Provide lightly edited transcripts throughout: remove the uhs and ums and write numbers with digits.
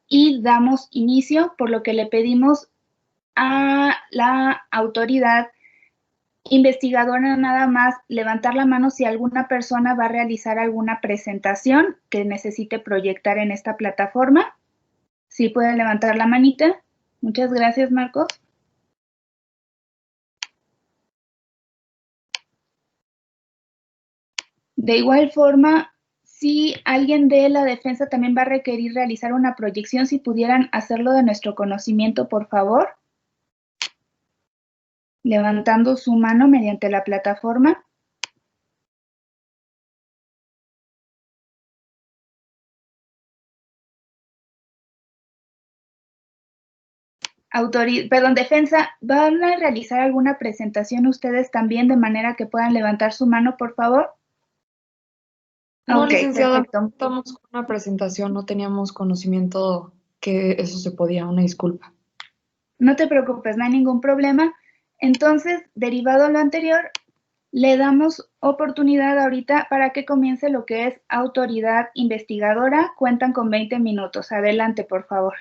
y damos inicio, por lo que le pedimos a la autoridad investigadora nada más levantar la mano si alguna persona va a realizar alguna presentación que necesite proyectar en esta plataforma. ¿Sí pueden levantar la manita? Muchas gracias, Marcos. De igual forma, si alguien de la defensa también va a requerir realizar una proyección, si pudieran hacerlo de nuestro conocimiento, por favor, levantando su mano mediante la plataforma. Defensa, ¿van a realizar alguna presentación ustedes también de manera que puedan levantar su mano, por favor? No, Ok, licenciada, perfecto. estamos con una presentación, no teníamos conocimiento que eso se podía, una disculpa. No te preocupes, no hay ningún problema. Entonces, derivado a lo anterior, le damos oportunidad ahorita para que comience lo que es autoridad investigadora. Cuentan con 20 minutos. Adelante, por favor.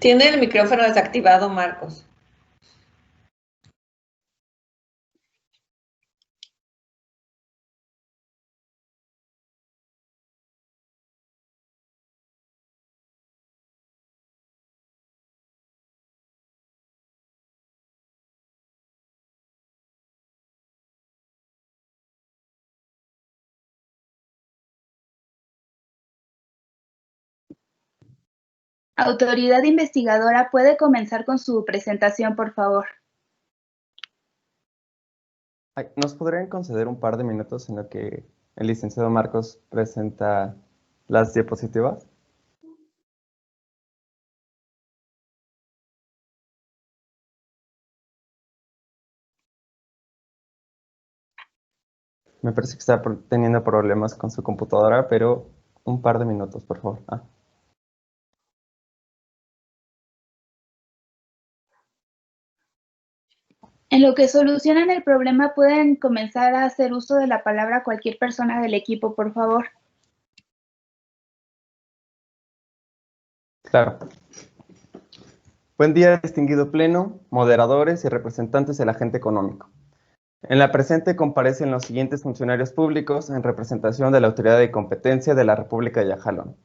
Tiene el micrófono desactivado, Marcos. Autoridad investigadora, ¿puede comenzar con su presentación, por favor? ¿Nos podrían conceder un par de minutos en lo que el licenciado Marcos presenta las diapositivas? Me parece que está teniendo problemas con su computadora, pero un par de minutos, por favor. En lo que solucionan el problema, pueden comenzar a hacer uso de la palabra cualquier persona del equipo, por favor. Claro. Buen día, distinguido pleno, moderadores y representantes del agente económico. En la presente comparecen los siguientes funcionarios públicos en representación de la Autoridad de Competencia de la República de Yajalón.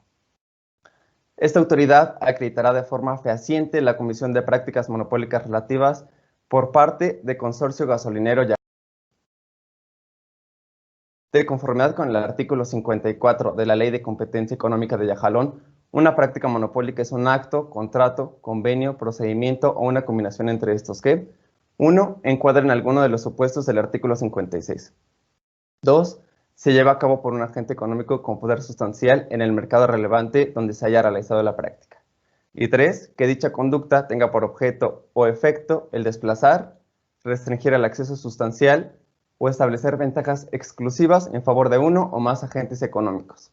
Esta autoridad acreditará de forma fehaciente la comisión de prácticas monopólicas relativas por parte de Consorcio Gasolinero Yajalón. De conformidad con el artículo 54 de la Ley de Competencia Económica de Yajalón, una práctica monopólica es un acto, contrato, convenio, procedimiento o una combinación entre estos que 1. Encuadra en alguno de los supuestos del artículo 56. 2. Se lleva a cabo por un agente económico con poder sustancial en el mercado relevante donde se haya realizado la práctica. Y 3. Que dicha conducta tenga por objeto o efecto el desplazar, restringir el acceso sustancial o establecer ventajas exclusivas en favor de uno o más agentes económicos.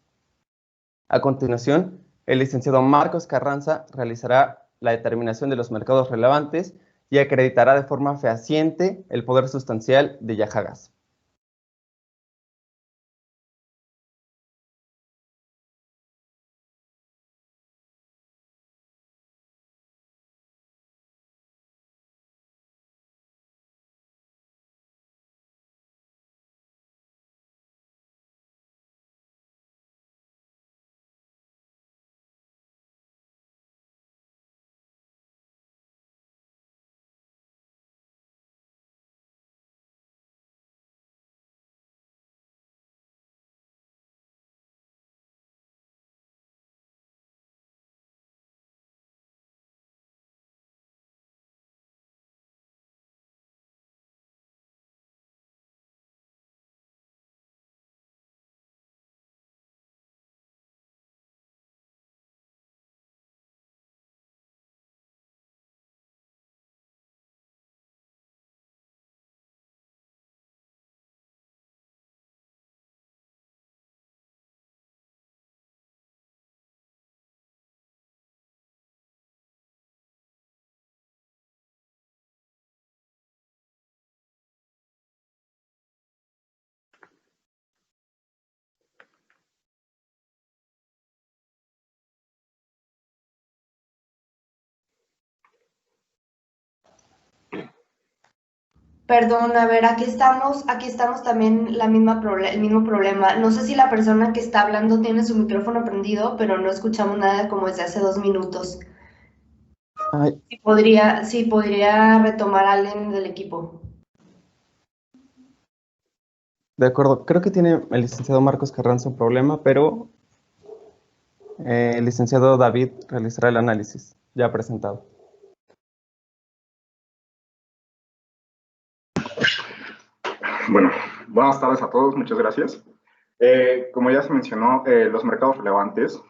A continuación, el licenciado Marcos Carranza realizará la determinación de los mercados relevantes y acreditará de forma fehaciente el poder sustancial de Yajagas. Perdón, a ver, aquí estamos también el mismo problema. No sé si la persona que está hablando tiene su micrófono prendido, pero no escuchamos nada como desde hace 2 minutos. Ay, Si podría retomar a alguien del equipo. de acuerdo, creo que tiene el licenciado Marcos Carranza un problema, pero el licenciado David realizará el análisis ya presentado. Bueno, buenas tardes a todos, muchas gracias. Como ya se mencionó, los mercados relevantes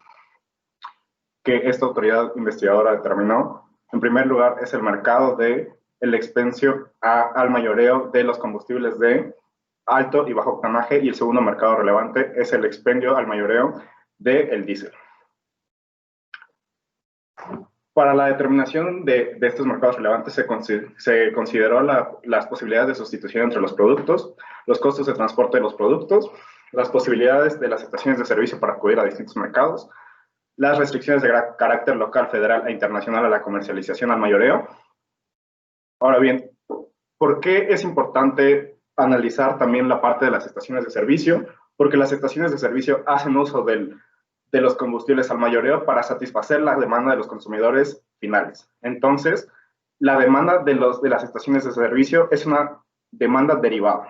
que esta autoridad investigadora determinó, en primer lugar es el mercado del expendio al mayoreo de los combustibles de alto y bajo octanaje, y el segundo mercado relevante es el expendio al mayoreo del diésel. Para la determinación de estos mercados relevantes se consideró las posibilidades de sustitución entre los productos, los costos de transporte de los productos, las posibilidades de las estaciones de servicio para acudir a distintos mercados, las restricciones de carácter local, federal e internacional a la comercialización al mayoreo. Ahora bien, ¿por qué es importante analizar también la parte de las estaciones de servicio? Porque las estaciones de servicio hacen uso de los combustibles al mayoreo para satisfacer la demanda de los consumidores finales. Entonces, la demanda de las estaciones de servicio es una demanda derivada.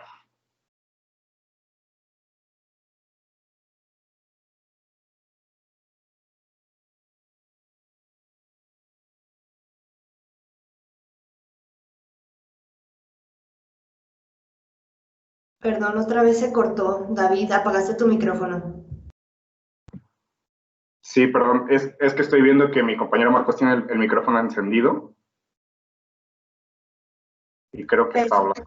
Perdón, otra vez se cortó. David, apagaste tu micrófono. Sí, perdón, es que estoy viendo que mi compañero Marcos tiene el micrófono encendido. Y creo que está hablando.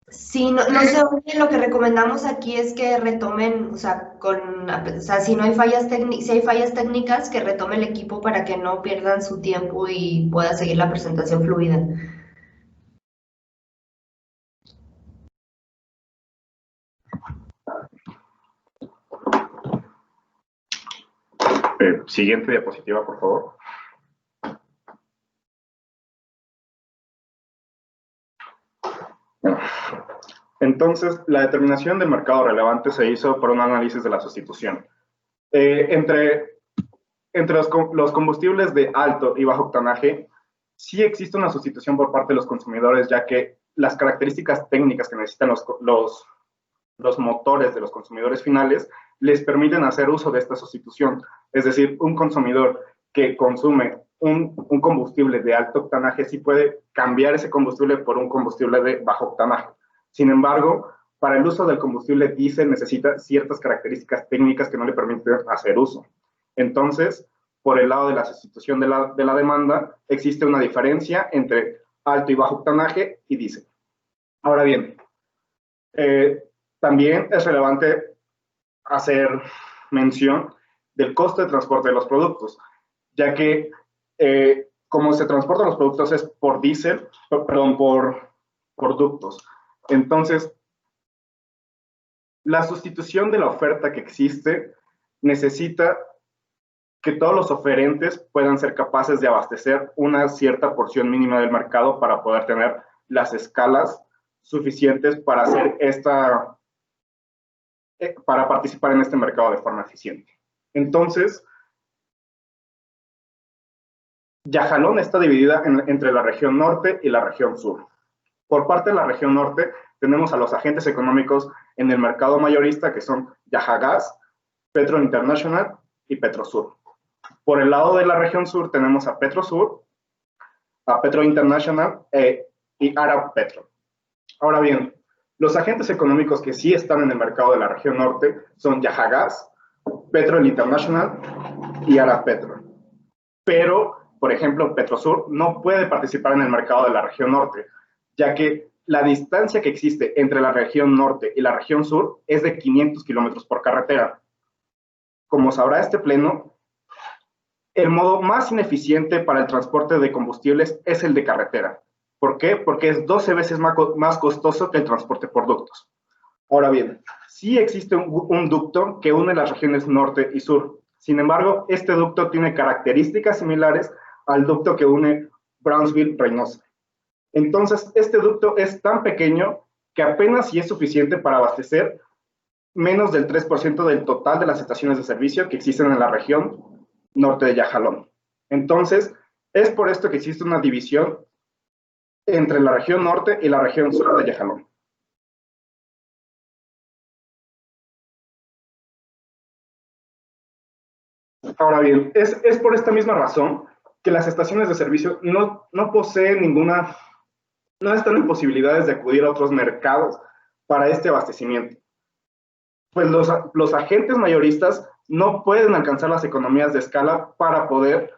Sí, no se oye. Lo que recomendamos aquí es que retomen, o sea, si no hay si hay fallas técnicas, que retome el equipo para que no pierdan su tiempo y pueda seguir la presentación fluida. Siguiente diapositiva, por favor. Bueno, entonces, la determinación del mercado relevante se hizo por un análisis de la sustitución. Entre los combustibles de alto y bajo octanaje, sí existe una sustitución por parte de los consumidores, ya que las características técnicas que necesitan los motores de los consumidores finales les permiten hacer uso de esta sustitución. Es decir, un consumidor que consume un combustible de alto octanaje sí puede cambiar ese combustible por un combustible de bajo octanaje. Sin embargo, para el uso del combustible diésel necesita ciertas características técnicas que no le permiten hacer uso. Entonces, por el lado de la sustitución de la demanda, existe una diferencia entre alto y bajo octanaje y diésel. Ahora bien, también es relevante hacer mención del costo de transporte de los productos, ya que como se transportan los productos es por diésel, perdón, por ductos. Entonces, la sustitución de la oferta que existe necesita que todos los oferentes puedan ser capaces de abastecer una cierta porción mínima del mercado para poder tener las escalas suficientes para hacer para participar en este mercado de forma eficiente. Entonces, Yajalón está dividida entre la región norte y la región sur. Por parte de la región norte, tenemos a los agentes económicos en el mercado mayorista, que son Yajagas, Petro International y Petrosur. Por el lado de la región sur, tenemos a Petrosur, a Petro International y Arab Petro. Ahora bien, los agentes económicos que sí están en el mercado de la región norte son Yajagas, Petro International y Arab Petro. Pero, por ejemplo, Petrosur no puede participar en el mercado de la región norte, ya que la distancia que existe entre la región norte y la región sur es de 500 kilómetros por carretera. Como sabrá este pleno, el modo más ineficiente para el transporte de combustibles es el de carretera. ¿Por qué? Porque es 12 veces más costoso que el transporte por ductos. Ahora bien, sí existe un ducto que une las regiones norte y sur. Sin embargo, este ducto tiene características similares al ducto que une Brownsville-Reynosa. Entonces, este ducto es tan pequeño que apenas si es suficiente para abastecer menos del 3% del total de las estaciones de servicio que existen en la región norte de Yajalón. Entonces, es por esto que existe una división entre la región norte y la región sur de Yajalón. Ahora bien, es por esta misma razón que las estaciones de servicio no poseen ninguna, no están en posibilidades de acudir a otros mercados para este abastecimiento. Pues los agentes mayoristas no pueden alcanzar las economías de escala para poder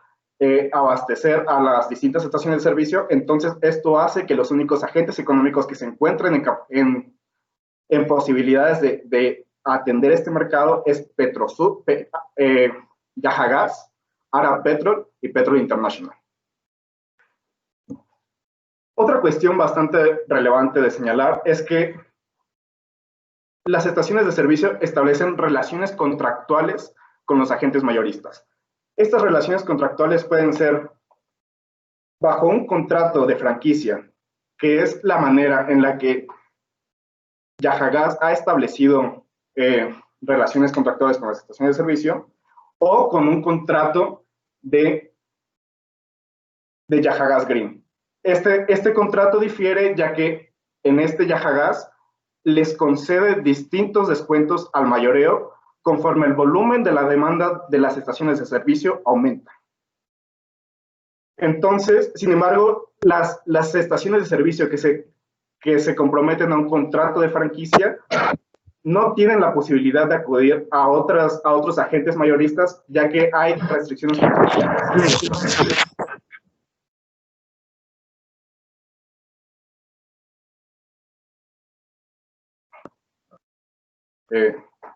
abastecer a las distintas estaciones de servicio. Entonces, esto hace que los únicos agentes económicos que se encuentren en posibilidades de atender este mercado es Petrosur, Yajagas, Arab Petrol y Petrol International. Otra cuestión bastante relevante de señalar es que las estaciones de servicio establecen relaciones contractuales con los agentes mayoristas. Estas relaciones contractuales pueden ser bajo un contrato de franquicia, que es la manera en la que Yajagas ha establecido relaciones contractuales con las estaciones de servicio, o con un contrato de Yajagas Green. Este contrato difiere ya que en este Yajagas les concede distintos descuentos al mayoreo conforme el volumen de la demanda de las estaciones de servicio aumenta. Entonces, sin embargo, las estaciones de servicio que se comprometen a un contrato de franquicia no tienen la posibilidad de acudir a otros agentes mayoristas, ya que hay restricciones contractuales.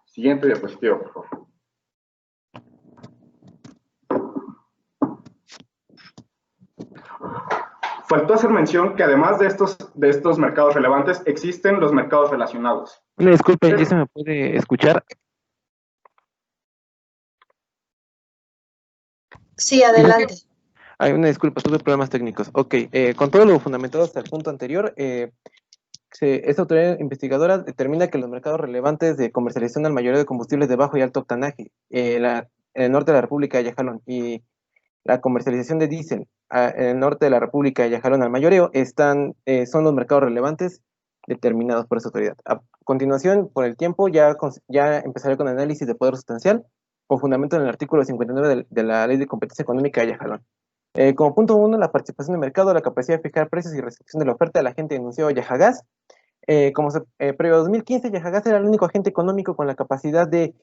Siguiente diapositiva, por favor. Faltó hacer mención que además de estos mercados relevantes, existen los mercados relacionados. Una disculpa, ¿ya se me puede escuchar? Sí, adelante. Hay una disculpa, tuve problemas técnicos. Ok, con todo lo fundamentado hasta el punto anterior, esta autoridad investigadora determina que los mercados relevantes de comercialización al mayoreo de combustibles de bajo y alto octanaje, en el norte de la República de Yajalón, y la comercialización de diésel en el norte de la República de Yajalón al mayoreo son los mercados relevantes determinados por esta autoridad. A continuación, por el tiempo, ya empezaré con análisis de poder sustancial con fundamento en el artículo 59 de la Ley de Competencia Económica de Yajalón. Como punto 1, la participación de mercado, la capacidad de fijar precios y restricción de la oferta del agente denunciado Yajagas. Previo a 2015, Yajagas era el único agente económico con la capacidad de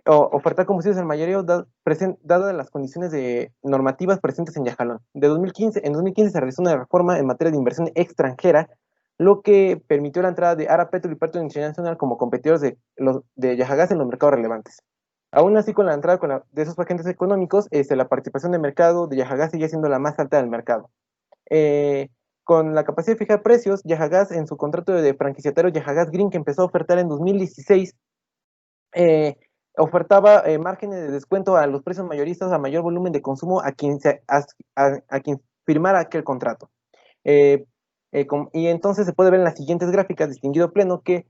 ofertar combustibles al mayoreo, dadas las condiciones normativas presentes en Yajalón. En 2015 se realizó una reforma en materia de inversión extranjera, lo que permitió la entrada de Arab Petrol y Petrol International como competidores de Yajagas en los mercados relevantes. Aún así, con la entrada de esos agentes económicos, la participación de mercado de Yajagas sigue siendo la más alta del mercado. Con la capacidad de fijar precios, Yajagas, en su contrato de franquiciatario Yajagas Green, que empezó a ofertar en 2016, ofertaba márgenes de descuento a los precios mayoristas a mayor volumen de consumo a quien firmara aquel contrato. Y entonces se puede ver en las siguientes gráficas, distinguido pleno, que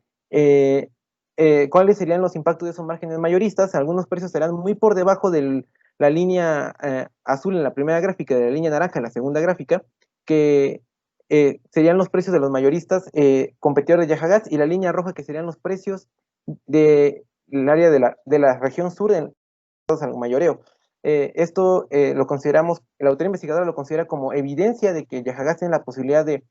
cuáles serían los impactos de esos márgenes mayoristas. Algunos precios serán muy por debajo de la línea azul en la primera gráfica, de la línea naranja en la segunda gráfica, que serían los precios de los mayoristas competidores de Yajagas, y la línea roja, que serían los precios del área de la región sur en al mayoreo. Esto lo consideramos, la autoridad investigadora lo considera como evidencia de que Yajagas tiene la posibilidad de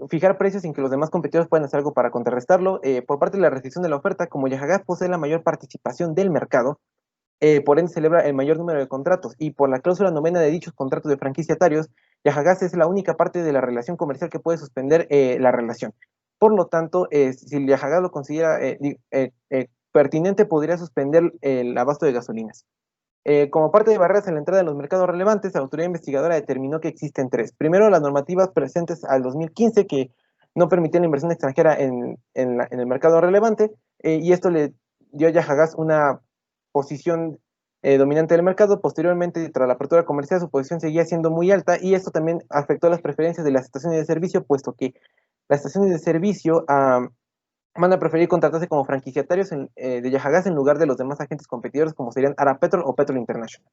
fijar precios sin que los demás competidores puedan hacer algo para contrarrestarlo. Por parte de la restricción de la oferta, como Yajagas posee la mayor participación del mercado, por ende celebra el mayor número de contratos, y por la cláusula novena de dichos contratos de franquiciatarios, Yajagas es la única parte de la relación comercial que puede suspender la relación. Por lo tanto, si Yajagas lo considera pertinente, podría suspender el abasto de gasolinas. Como parte de barreras en la entrada de los mercados relevantes, la autoridad investigadora determinó que existen tres. Primero, las normativas presentes al 2015 que no permitían la inversión extranjera en el mercado relevante, y esto le dio a Yajagas una posición dominante del mercado. Posteriormente, tras la apertura comercial, su posición seguía siendo muy alta y esto también afectó las preferencias de las estaciones de servicio, puesto que las estaciones de servicio van a preferir contratarse como franquiciatarios de Yajagas en lugar de los demás agentes competidores como serían Ara Petrol o Petrol International.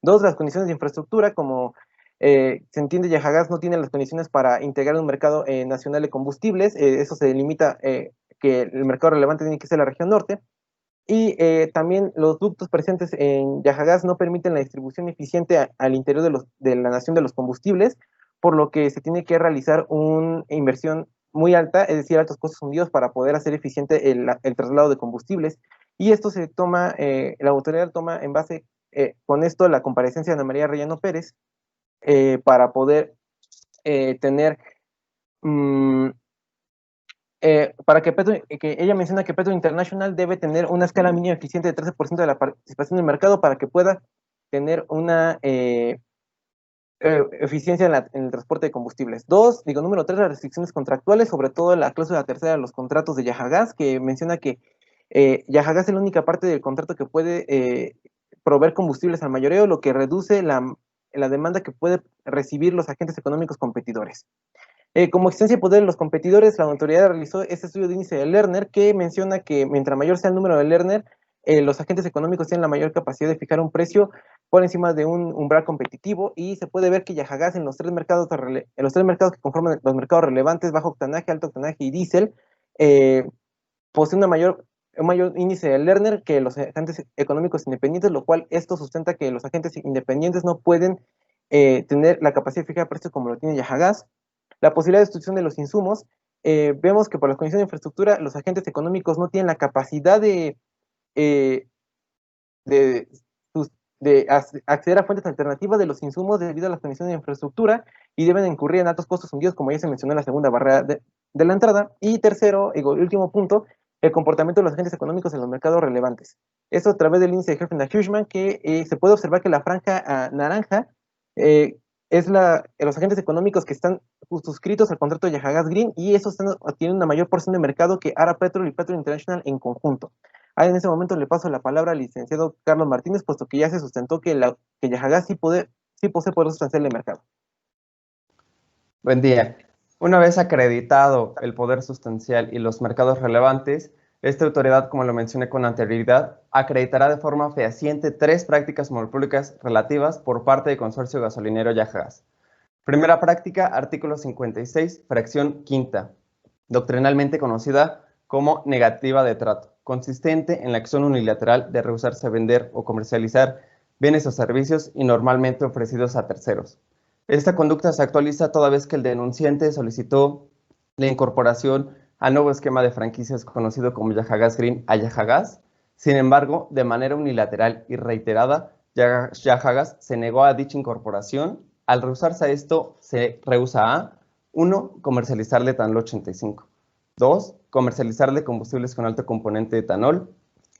Dos, las condiciones de infraestructura, como se entiende, Yajagas no tiene las condiciones para integrar un mercado nacional de combustibles. Eso se limita que el mercado relevante tiene que ser la región norte. Y también los ductos presentes en Yajagas no permiten la distribución eficiente al interior de la nación de los combustibles, por lo que se tiene que realizar una inversión muy alta, es decir, altos costos hundidos para poder hacer eficiente el traslado de combustibles. Y esto se toma, la autoridad toma en base, con esto, la comparecencia de Ana María Rellano Pérez, para poder tener... para que ella menciona que Petro International debe tener una escala mínima eficiente de 13% de la participación en el mercado para que pueda tener una eficiencia en el transporte de combustibles. Número 3, las restricciones contractuales, sobre todo la cláusula tercera de los contratos de Yajagas, que menciona que Yajagas es la única parte del contrato que puede proveer combustibles al mayoreo, lo que reduce la demanda que puede recibir los agentes económicos competidores. Como existencia de poder de los competidores, la autoridad realizó este estudio de índice de Lerner que menciona que mientras mayor sea el número de Lerner, los agentes económicos tienen la mayor capacidad de fijar un precio por encima de un umbral competitivo, y se puede ver que Yajagas en los tres mercados que conforman los mercados relevantes, bajo octanaje, alto octanaje y diésel, posee un mayor índice de Lerner que los agentes económicos independientes, lo cual esto sustenta que los agentes independientes no pueden tener la capacidad de fijar precios como lo tiene Yajagas. La posibilidad de sustitución de los insumos, vemos que por las condiciones de infraestructura los agentes económicos no tienen la capacidad de acceder a fuentes alternativas de los insumos debido a las condiciones de infraestructura y deben incurrir en altos costos hundidos, como ya se mencionó en la segunda barrera de la entrada. Y tercero, y último punto, el comportamiento de los agentes económicos en los mercados relevantes. Esto a través del índice de Herfindahl-Hirschman, que se puede observar que la franja naranja los agentes económicos que están suscritos al contrato de Yajagas Green, y esos tienen una mayor porción de mercado que Ara Petrol y Petrol International en conjunto. En ese momento le paso la palabra al licenciado Carlos Martínez, puesto que ya se sustentó que Yajagas sí posee poder sustancial de mercado. Buen día. Una vez acreditado el poder sustancial y los mercados relevantes, esta autoridad, como lo mencioné con anterioridad, acreditará de forma fehaciente 3 prácticas monopólicas relativas por parte del consorcio gasolinero Yajagas. Primera práctica, artículo 56, fracción quinta, doctrinalmente conocida como negativa de trato, consistente en la acción unilateral de rehusarse a vender o comercializar bienes o servicios y normalmente ofrecidos a terceros. Esta conducta se actualiza toda vez que el denunciante solicitó la incorporación al nuevo esquema de franquicias conocido como Yajagas Green a Yajagas. Sin embargo, de manera unilateral y reiterada, Yajagas se negó a dicha incorporación. Al rehusarse a esto, se rehúsa a 1. Comercializarle etanol 85, 2. Comercializarle combustibles con alto componente de etanol,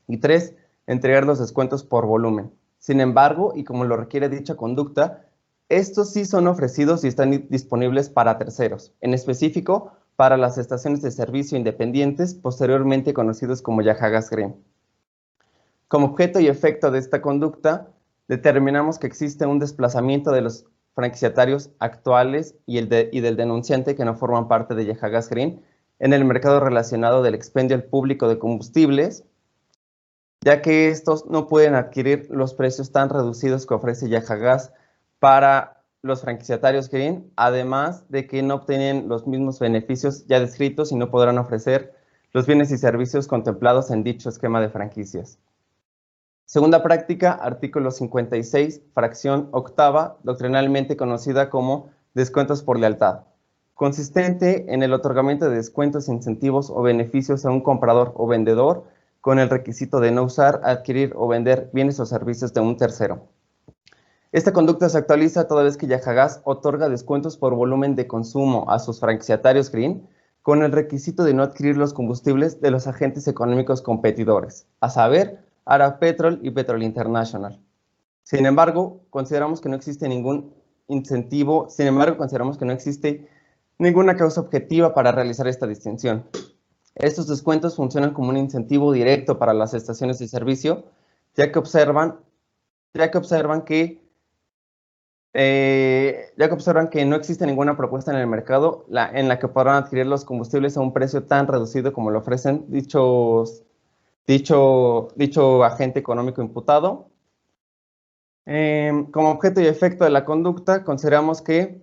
y 3. Entregar los descuentos por volumen. Sin embargo, y como lo requiere dicha conducta, estos sí son ofrecidos y están disponibles para terceros, en específico para las estaciones de servicio independientes, posteriormente conocidos como Yajagas Green. Como objeto y efecto de esta conducta, determinamos que existe un desplazamiento de los franquiciatarios actuales y del denunciante que no forman parte de Yajagas Green en el mercado relacionado del expendio al público de combustibles, ya que estos no pueden adquirir los precios tan reducidos que ofrece Yajagas para los franquiciatarios Green, además de que no obtienen los mismos beneficios ya descritos y no podrán ofrecer los bienes y servicios contemplados en dicho esquema de franquicias. Segunda práctica, artículo 56, fracción octava, doctrinalmente conocida como descuentos por lealtad, consistente en el otorgamiento de descuentos, incentivos o beneficios a un comprador o vendedor con el requisito de no usar, adquirir o vender bienes o servicios de un tercero. Esta conducta se actualiza toda vez que Yajagas otorga descuentos por volumen de consumo a sus franquiciatarios Green con el requisito de no adquirir los combustibles de los agentes económicos competidores, a saber, Ara Petrol y Petrol International. Sin embargo, consideramos que no existe ningún incentivo, consideramos que no existe ninguna causa objetiva para realizar esta distinción. Estos descuentos funcionan como un incentivo directo para las estaciones de servicio, ya que observan ya que observan que no existe ninguna propuesta en el mercado en la que podrán adquirir los combustibles a un precio tan reducido como lo ofrecen dicho agente económico imputado. Como objeto y efecto de la conducta, consideramos que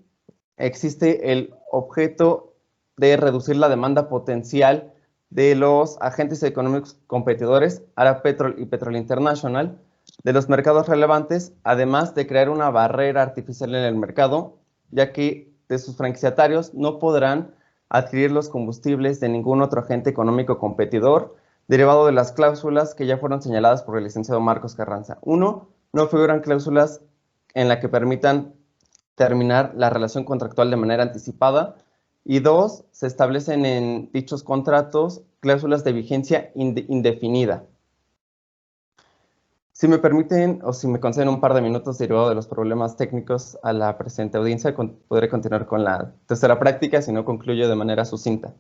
existe el objeto de reducir la demanda potencial de los agentes económicos competidores, Ara Petrol y Petrol International, de los mercados relevantes, además de crear una barrera artificial en el mercado, ya que de sus franquiciatarios no podrán adquirir los combustibles de ningún otro agente económico competidor, derivado de las cláusulas que ya fueron señaladas por el licenciado Marcos Carranza. 1. No figuran cláusulas en la que permitan terminar la relación contractual de manera anticipada. Y 2. Se establecen en dichos contratos cláusulas de vigencia indefinida. Si me permiten o si me conceden un par de minutos derivado de los problemas técnicos a la presente audiencia, podré continuar con la tercera práctica, si no concluyo de manera sucinta.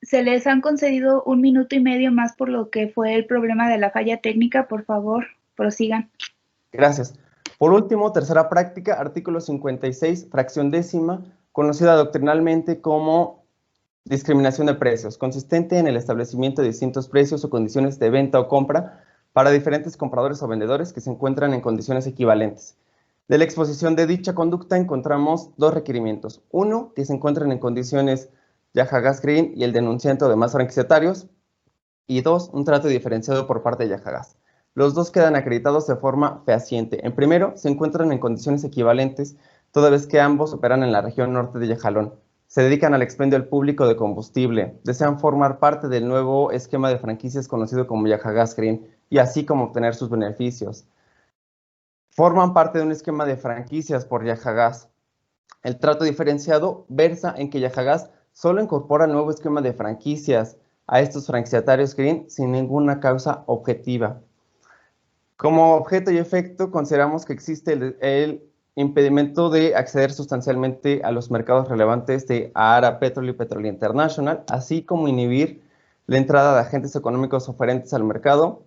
Se les han concedido 1 minuto y medio más por lo que fue el problema de la falla técnica. Por favor, prosigan. Gracias. Por último, tercera práctica, artículo 56, fracción décima, conocida doctrinalmente como discriminación de precios, consistente en el establecimiento de distintos precios o condiciones de venta o compra para diferentes compradores o vendedores que se encuentran en condiciones equivalentes. De la exposición de dicha conducta encontramos 2 requerimientos. 1, que se encuentren en condiciones Yahagas Green y el denunciante o demás franquiciatarios. Y 2, un trato diferenciado por parte de Yahagas. Los 2 quedan acreditados de forma fehaciente. En primero, se encuentran en condiciones equivalentes, toda vez que ambos operan en la región norte de Yajalón. Se dedican al expendio al público de combustible, desean formar parte del nuevo esquema de franquicias conocido como Yahagas Green, y así como obtener sus beneficios. Forman parte de un esquema de franquicias por Yahagas. El trato diferenciado versa en que Yahagas solo incorpora el nuevo esquema de franquicias a estos franquiciatarios Green sin ninguna causa objetiva. Como objeto y efecto, consideramos que existe el impedimento de acceder sustancialmente a los mercados relevantes de Ara Petrol y Petrol International, así como inhibir la entrada de agentes económicos oferentes al mercado,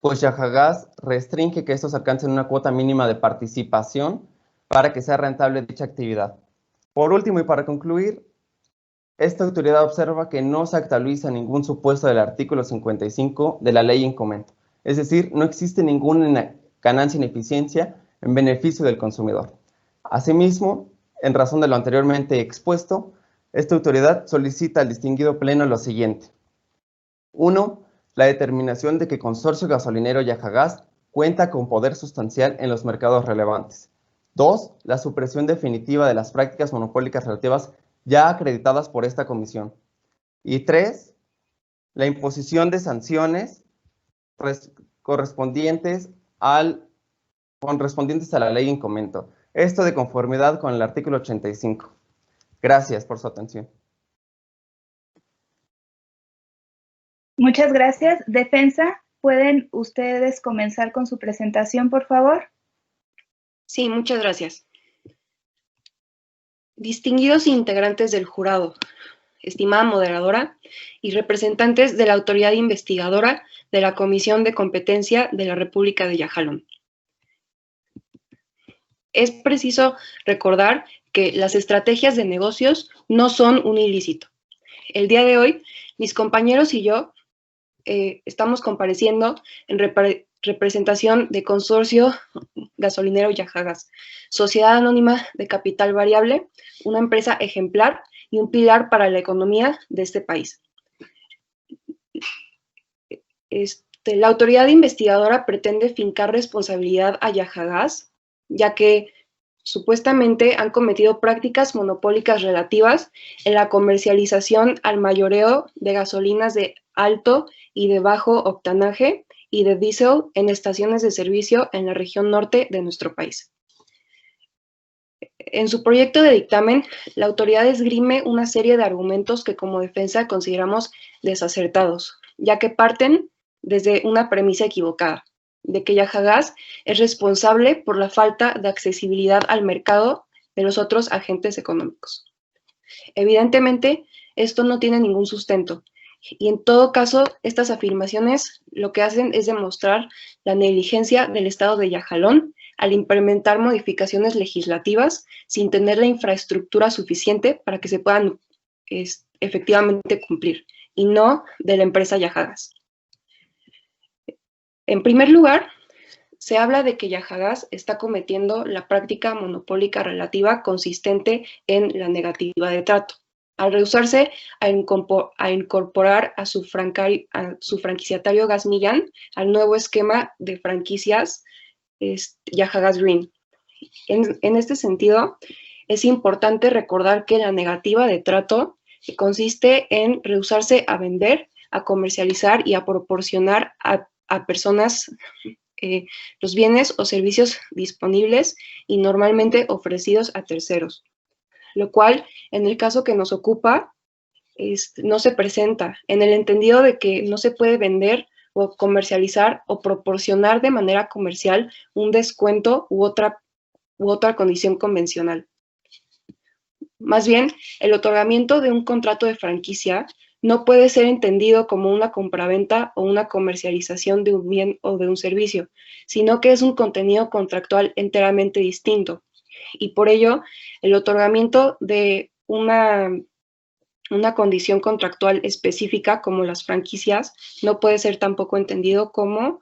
pues Yahagas restringe que estos alcancen una cuota mínima de participación para que sea rentable dicha actividad. Por último y para concluir, esta autoridad observa que no se actualiza ningún supuesto del artículo 55 de la ley en comento. Es decir, no existe ninguna ganancia en eficiencia en beneficio del consumidor. Asimismo, en razón de lo anteriormente expuesto, esta autoridad solicita al distinguido pleno lo siguiente. 1. La determinación de que Consorcio Gasolinero Yahagas cuenta con poder sustancial en los mercados relevantes. 2. La supresión definitiva de las prácticas monopólicas relativas ya acreditadas por esta comisión. Y 3. La imposición de sanciones correspondientes a la ley en comento. Esto de conformidad con el artículo 85. Gracias por su atención. Muchas gracias. Defensa, ¿pueden ustedes comenzar con su presentación, por favor? Sí, muchas gracias. Distinguidos integrantes del jurado, estimada moderadora y representantes de la autoridad investigadora de la Comisión de Competencia de la República de Yajalón. Es preciso recordar que las estrategias de negocios no son un ilícito. El día de hoy, mis compañeros y yo estamos compareciendo en representación de Consorcio Gasolinero Yahagas, Sociedad Anónima de Capital Variable, una empresa ejemplar y un pilar para la economía de este país. La autoridad investigadora pretende fincar responsabilidad a Yahagas, ya que supuestamente han cometido prácticas monopólicas relativas en la comercialización al mayoreo de gasolinas de alto y de bajo octanaje y de diésel en estaciones de servicio en la región norte de nuestro país. En su proyecto de dictamen, la autoridad esgrime una serie de argumentos que como defensa consideramos desacertados, ya que parten desde una premisa equivocada, de que Yahagas es responsable por la falta de accesibilidad al mercado de los otros agentes económicos. Evidentemente, esto no tiene ningún sustento, Y en todo caso, estas afirmaciones lo que hacen es demostrar la negligencia del Estado de Yajalón al implementar modificaciones legislativas sin tener la infraestructura suficiente para que se puedan efectivamente cumplir, y no de la empresa Yajagas. En primer lugar, se habla de que Yajagas está cometiendo la práctica monopólica relativa consistente en la negativa de trato, al rehusarse a incorporar a su franquiciatario Gas Millán al nuevo esquema de franquicias Yajagas Green. En este sentido, es importante recordar que la negativa de trato consiste en rehusarse a vender, a comercializar y a proporcionar a personas los bienes o servicios disponibles y normalmente ofrecidos a terceros, lo cual, en el caso que nos ocupa, no se presenta, en el entendido de que no se puede vender o comercializar o proporcionar de manera comercial un descuento u otra condición convencional. Más bien, el otorgamiento de un contrato de franquicia no puede ser entendido como una compraventa o una comercialización de un bien o de un servicio, sino que es un contenido contractual enteramente distinto. Y por ello, el otorgamiento de una condición contractual específica como las franquicias no puede ser tampoco entendido como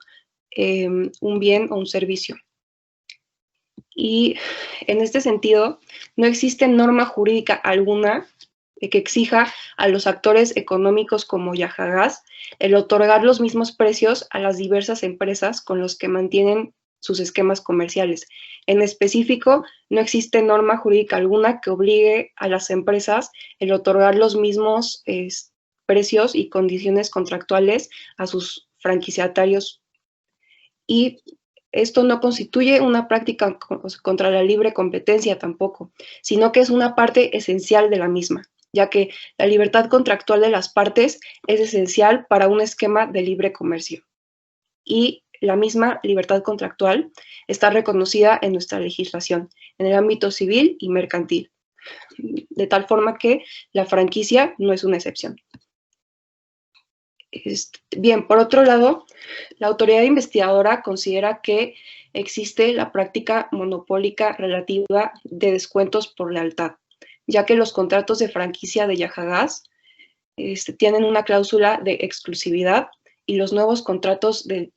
un bien o un servicio. Y en este sentido, no existe norma jurídica alguna que exija a los actores económicos como Yajagas el otorgar los mismos precios a las diversas empresas con los que mantienen sus esquemas comerciales. En específico, no existe norma jurídica alguna que obligue a las empresas el otorgar los mismos precios y condiciones contractuales a sus franquiciatarios. Y esto no constituye una práctica contra la libre competencia tampoco, sino que es una parte esencial de la misma, ya que la libertad contractual de las partes es esencial para un esquema de libre comercio. Y la misma libertad contractual está reconocida en nuestra legislación, en el ámbito civil y mercantil, de tal forma que la franquicia no es una excepción. Bien, por otro lado, la autoridad investigadora considera que existe la práctica monopólica relativa de descuentos por lealtad, ya que los contratos de franquicia de Yajagas tienen una cláusula de exclusividad y los nuevos contratos de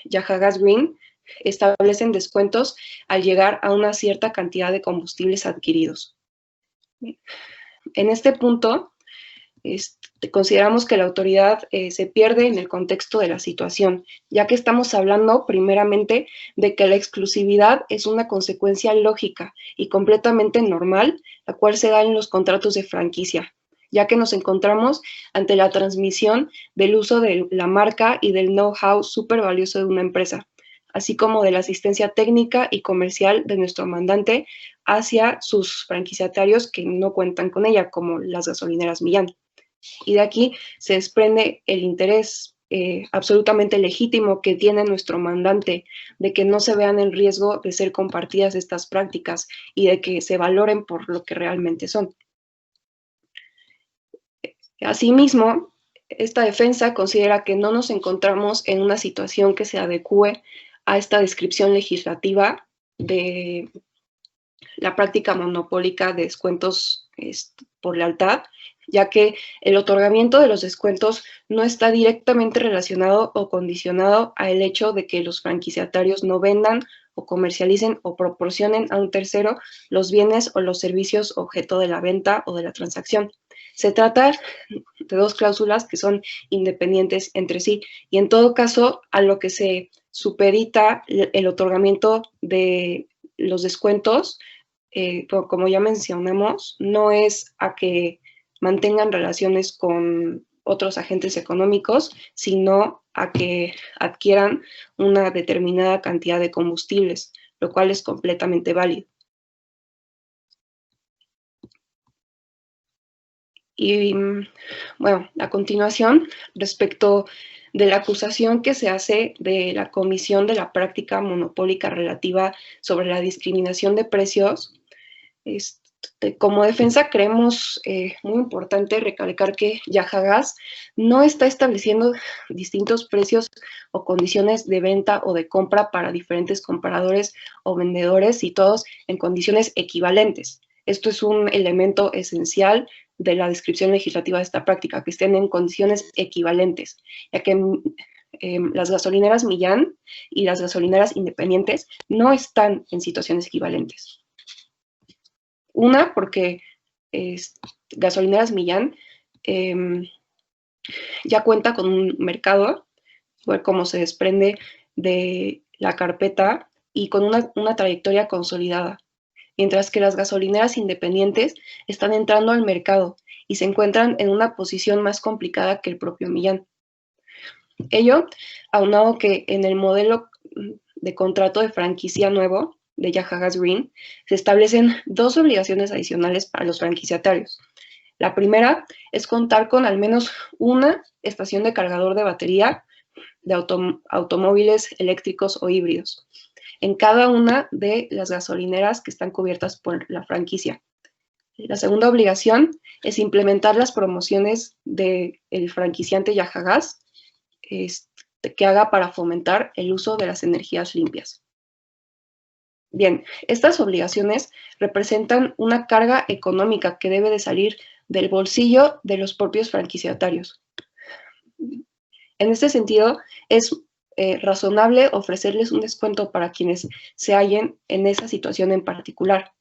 Yajagas Green establecen descuentos al llegar a una cierta cantidad de combustibles adquiridos. En este punto, consideramos que la autoridad se pierde en el contexto de la situación, ya que estamos hablando primeramente de que la exclusividad es una consecuencia lógica y completamente normal, la cual se da en los contratos de franquicia, ya que nos encontramos ante la transmisión del uso de la marca y del know-how súper valioso de una empresa, así como de la asistencia técnica y comercial de nuestro mandante hacia sus franquiciatarios que no cuentan con ella, como las gasolineras Millán. Y de aquí se desprende el interés absolutamente legítimo que tiene nuestro mandante de que no se vean en riesgo de ser compartidas estas prácticas y de que se valoren por lo que realmente son. Asimismo, esta defensa considera que no nos encontramos en una situación que se adecue a esta descripción legislativa de la práctica monopólica de descuentos por lealtad, ya que el otorgamiento de los descuentos no está directamente relacionado o condicionado al hecho de que los franquiciatarios no vendan o comercialicen o proporcionen a un tercero los bienes o los servicios objeto de la venta o de la transacción. Se trata de dos cláusulas que son independientes entre sí y en todo caso a lo que se supedita el otorgamiento de los descuentos, como ya mencionamos, no es a que mantengan relaciones con otros agentes económicos, sino a que adquieran una determinada cantidad de combustibles, lo cual es completamente válido. Y bueno, a continuación, respecto de la acusación que se hace de la comisión de la práctica monopólica relativa sobre la discriminación de precios, Como defensa creemos muy importante recalcar que Yajagas no está estableciendo distintos precios o condiciones de venta o de compra para diferentes compradores o vendedores y todos en condiciones equivalentes. Esto es un elemento esencial de la descripción legislativa de esta práctica, que estén en condiciones equivalentes, ya que las gasolineras Millán y las gasolineras independientes no están en situaciones equivalentes. Una, porque Gasolineras Millán ya cuenta con un mercado, como se desprende de la carpeta, y con una trayectoria consolidada, mientras que las gasolineras independientes están entrando al mercado y se encuentran en una posición más complicada que el propio Millán. Ello, aunado que en el modelo de contrato de franquicia nuevo de Yajagas Green, se establecen dos obligaciones adicionales para los franquiciatarios. La primera es contar con al menos una estación de cargador de batería de automóviles eléctricos o híbridos en cada una de las gasolineras que están cubiertas por la franquicia. La segunda obligación es implementar las promociones del franquiciante Yajagas que haga para fomentar el uso de las energías limpias. Bien, estas obligaciones representan una carga económica que debe de salir del bolsillo de los propios franquiciatarios. En este sentido, es razonable ofrecerles un descuento para quienes se hallen en esa situación en particular.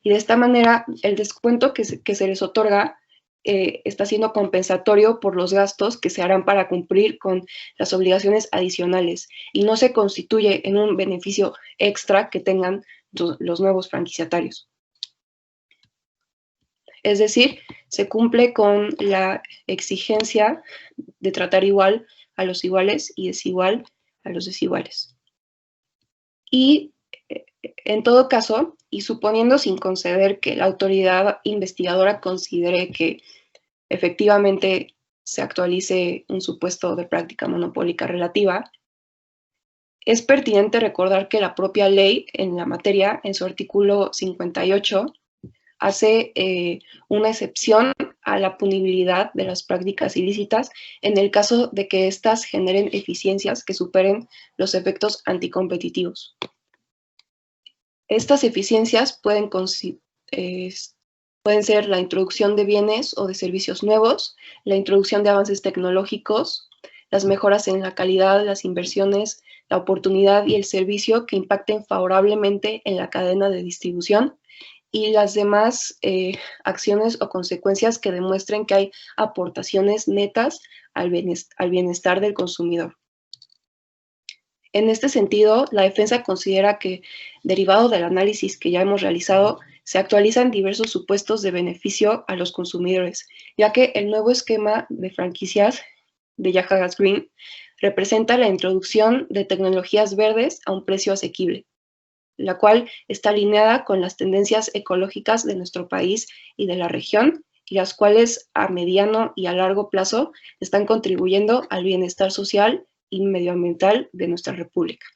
Y de esta manera, el descuento que se les otorga está siendo compensatorio por los gastos que se harán para cumplir con las obligaciones adicionales y no se constituye en un beneficio extra que tengan los nuevos franquiciatarios. Es decir, se cumple con la exigencia de tratar igual a los iguales y desigual a los desiguales. Y en todo caso, y suponiendo sin conceder que la autoridad investigadora considere que efectivamente se actualice un supuesto de práctica monopólica relativa, es pertinente recordar que la propia ley en la materia, en su artículo 58, hace una excepción a la punibilidad de las prácticas ilícitas en el caso de que éstas generen eficiencias que superen los efectos anticompetitivos. Estas eficiencias pueden ser la introducción de bienes o de servicios nuevos, la introducción de avances tecnológicos, las mejoras en la calidad, las inversiones, la oportunidad y el servicio que impacten favorablemente en la cadena de distribución y las demás acciones o consecuencias que demuestren que hay aportaciones netas al bienestar del consumidor. En este sentido, la defensa considera que, derivado del análisis que ya hemos realizado, se actualizan diversos supuestos de beneficio a los consumidores, ya que el nuevo esquema de franquicias de Yajagas Green representa la introducción de tecnologías verdes a un precio asequible, la cual está alineada con las tendencias ecológicas de nuestro país y de la región, y las cuales a mediano y a largo plazo están contribuyendo al bienestar social y medioambiental de nuestra República.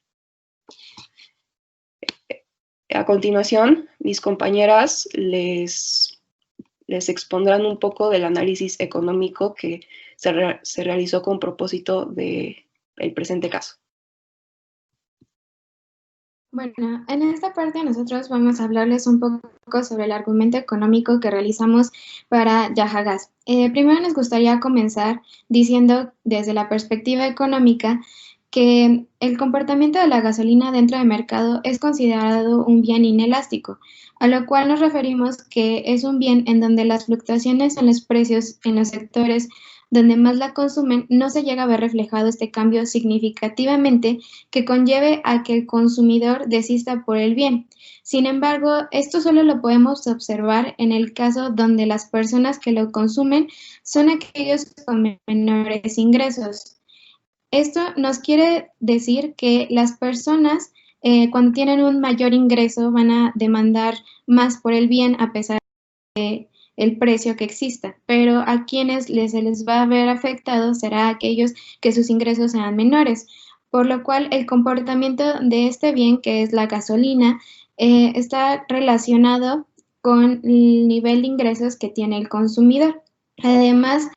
A continuación, mis compañeras les expondrán un poco del análisis económico que se realizó con propósito del presente caso. Bueno, en esta parte nosotros vamos a hablarles un poco sobre el argumento económico que realizamos para Yajagas. Primero nos gustaría comenzar diciendo desde la perspectiva económica que el comportamiento de la gasolina dentro del mercado es considerado un bien inelástico, a lo cual nos referimos que es un bien en donde las fluctuaciones en los precios en los sectores donde más la consumen, no se llega a ver reflejado este cambio significativamente que conlleve a que el consumidor desista por el bien. Sin embargo, esto solo lo podemos observar en el caso donde las personas que lo consumen son aquellos con menores ingresos. Esto nos quiere decir que las personas cuando tienen un mayor ingreso van a demandar más por el bien a pesar de el precio que exista, pero a quienes se les va a ver afectados será aquellos que sus ingresos sean menores, por lo cual el comportamiento de este bien, que es la gasolina, está relacionado con el nivel de ingresos que tiene el consumidor. Además,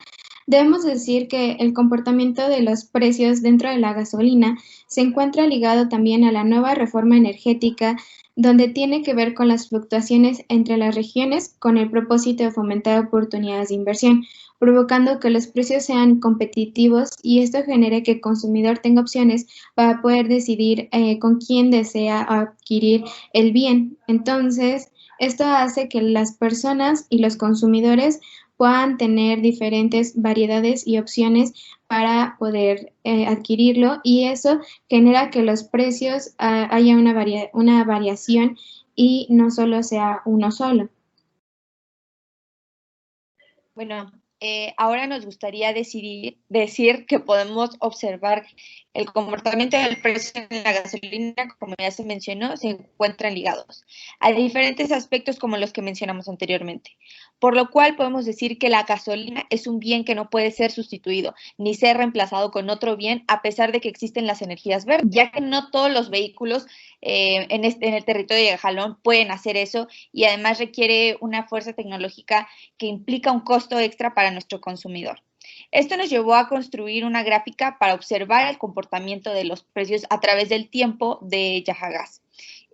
debemos decir que el comportamiento de los precios dentro de la gasolina se encuentra ligado también a la nueva reforma energética, donde tiene que ver con las fluctuaciones entre las regiones con el propósito de fomentar oportunidades de inversión, provocando que los precios sean competitivos y esto genere que el consumidor tenga opciones para poder decidir con quién desea adquirir el bien. Entonces, esto hace que las personas y los consumidores puedan tener diferentes variedades y opciones para poder adquirirlo y eso genera que los precios haya una variación y no solo sea uno solo. Bueno, ahora nos gustaría decir que podemos observar el comportamiento del precio en la gasolina, como ya se mencionó, se encuentran ligados a diferentes aspectos como los que mencionamos anteriormente, por lo cual podemos decir que la gasolina es un bien que no puede ser sustituido ni ser reemplazado con otro bien a pesar de que existen las energías verdes, ya que no todos los vehículos en el territorio de Jalón pueden hacer eso y además requiere una fuerza tecnológica que implica un costo extra para nuestro consumidor. Esto nos llevó a construir una gráfica para observar el comportamiento de los precios a través del tiempo de Yahagas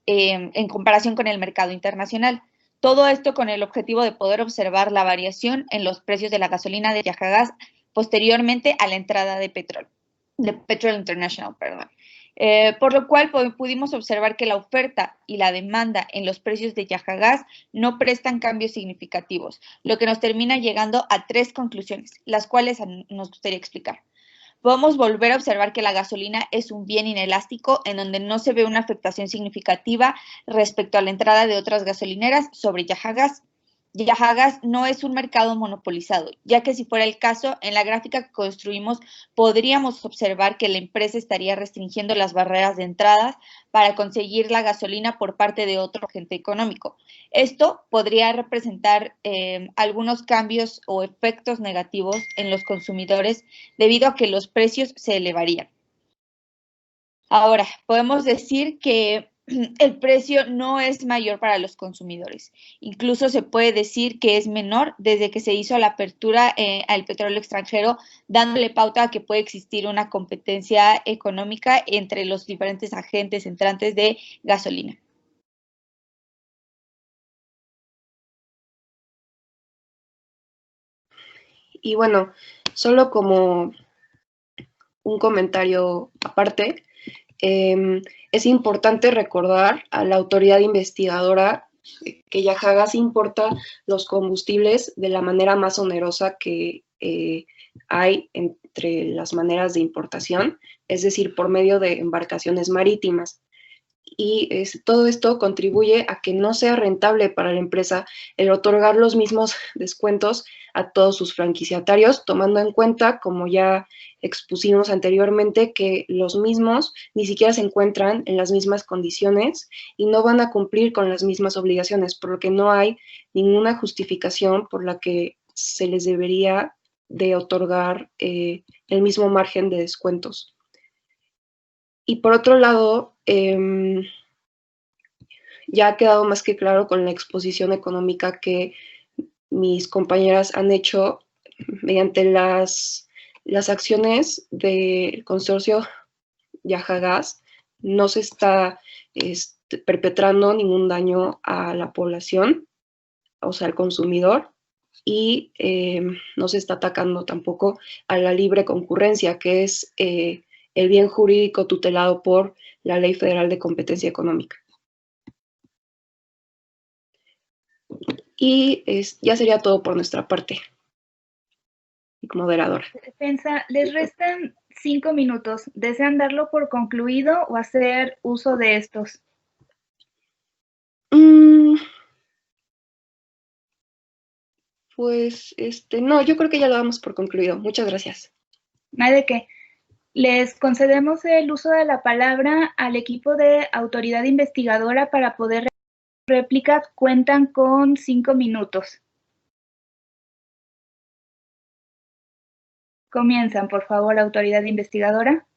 en comparación con el mercado internacional. Todo esto con el objetivo de poder observar la variación en los precios de la gasolina de Yahagas posteriormente a la entrada de Petrol International, perdón. Por lo cual pudimos observar que la oferta y la demanda en los precios de Yahagas no prestan cambios significativos, lo que nos termina llegando a 3 conclusiones, las cuales nos gustaría explicar. Podemos volver a observar que la gasolina es un bien inelástico en donde no se ve una afectación significativa respecto a la entrada de otras gasolineras sobre Yahagas. Yahagas no es un mercado monopolizado, ya que si fuera el caso, en la gráfica que construimos podríamos observar que la empresa estaría restringiendo las barreras de entradas para conseguir la gasolina por parte de otro agente económico. Esto podría representar algunos cambios o efectos negativos en los consumidores debido a que los precios se elevarían. Ahora, podemos decir que el precio no es mayor para los consumidores. Incluso se puede decir que es menor desde que se hizo la apertura al petróleo extranjero, dándole pauta a que puede existir una competencia económica entre los diferentes agentes entrantes de gasolina. Y bueno, solo como un comentario aparte, es importante recordar a la autoridad investigadora que Yahagas importa los combustibles de la manera más onerosa que hay entre las maneras de importación, es decir, por medio de embarcaciones marítimas. Y todo esto contribuye a que no sea rentable para la empresa el otorgar los mismos descuentos a todos sus franquiciatarios, tomando en cuenta, como ya expusimos anteriormente, que los mismos ni siquiera se encuentran en las mismas condiciones y no van a cumplir con las mismas obligaciones, por lo que no hay ninguna justificación por la que se les debería de otorgar el mismo margen de descuentos. Y por otro lado, ya ha quedado más que claro con la exposición económica que mis compañeras han hecho mediante las acciones del consorcio Yahagas, no se está perpetrando ningún daño a la población, o sea, al consumidor, y no se está atacando tampoco a la libre concurrencia, que es el bien jurídico tutelado por la Ley Federal de Competencia Económica. Y ya sería todo por nuestra parte, moderadora. Defensa, les restan 5 minutos. ¿Desean darlo por concluido o hacer uso de estos? Pues, no, yo creo que ya lo damos por concluido. Muchas gracias. No hay de qué. Les concedemos el uso de la palabra al equipo de autoridad investigadora para poder réplicas. Cuentan con 5 minutos. Comienzan, por favor, autoridad investigadora.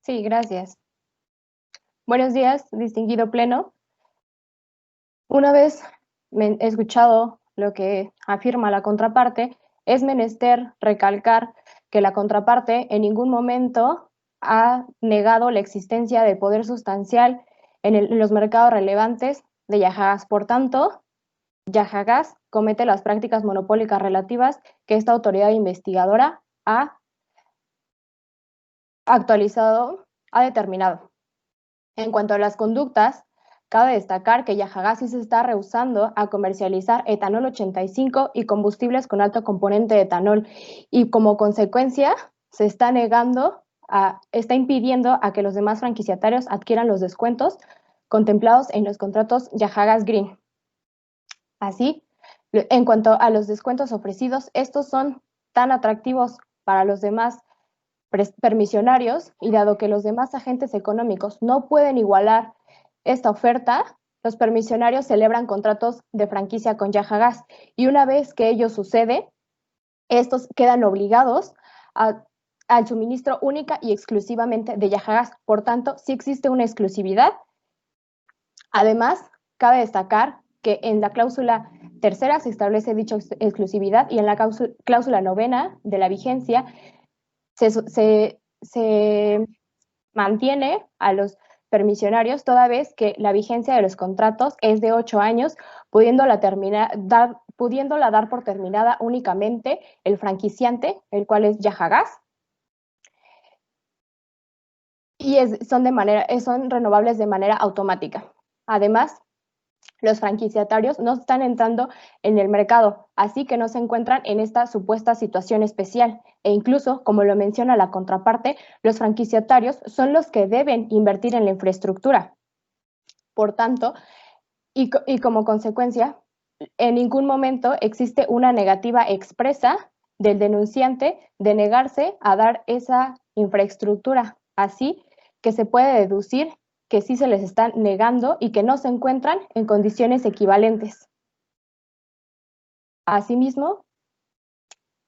Sí, gracias. Buenos días, distinguido pleno. Una vez escuchado lo que afirma la contraparte, es menester recalcar que la contraparte en ningún momento ha negado la existencia de poder sustancial en los mercados relevantes de Yajagas. Por tanto, Yajagas comete las prácticas monopólicas relativas que esta autoridad investigadora ha determinado. En cuanto a las conductas, cabe destacar que Yajagas sí se está rehusando a comercializar etanol 85 y combustibles con alto componente de etanol, y como consecuencia se está está impidiendo a que los demás franquiciatarios adquieran los descuentos contemplados en los contratos Yajagas Green. Así, en cuanto a los descuentos ofrecidos, estos son tan atractivos para los demás permisionarios, y dado que los demás agentes económicos no pueden igualar esta oferta, los permisionarios celebran contratos de franquicia con Yajagas, y una vez que ello sucede, estos quedan obligados al suministro única y exclusivamente de Yajagas. Por tanto, sí existe una exclusividad. Además, cabe destacar que en la cláusula tercera se establece dicha exclusividad, y en la cláusula novena de la vigencia se mantiene a los permisionarios toda vez que la vigencia de los contratos es de 8 años, pudiéndola dar por terminada únicamente el franquiciante, el cual es Yajagas, y son renovables de manera automática. Además, los franquiciatarios no están entrando en el mercado, así que no se encuentran en esta supuesta situación especial, e incluso, como lo menciona la contraparte, los franquiciatarios son los que deben invertir en la infraestructura. Por tanto, y como consecuencia, en ningún momento existe una negativa expresa del denunciante de negarse a dar esa infraestructura, así que se puede deducir que sí se les está negando y que no se encuentran en condiciones equivalentes. Asimismo,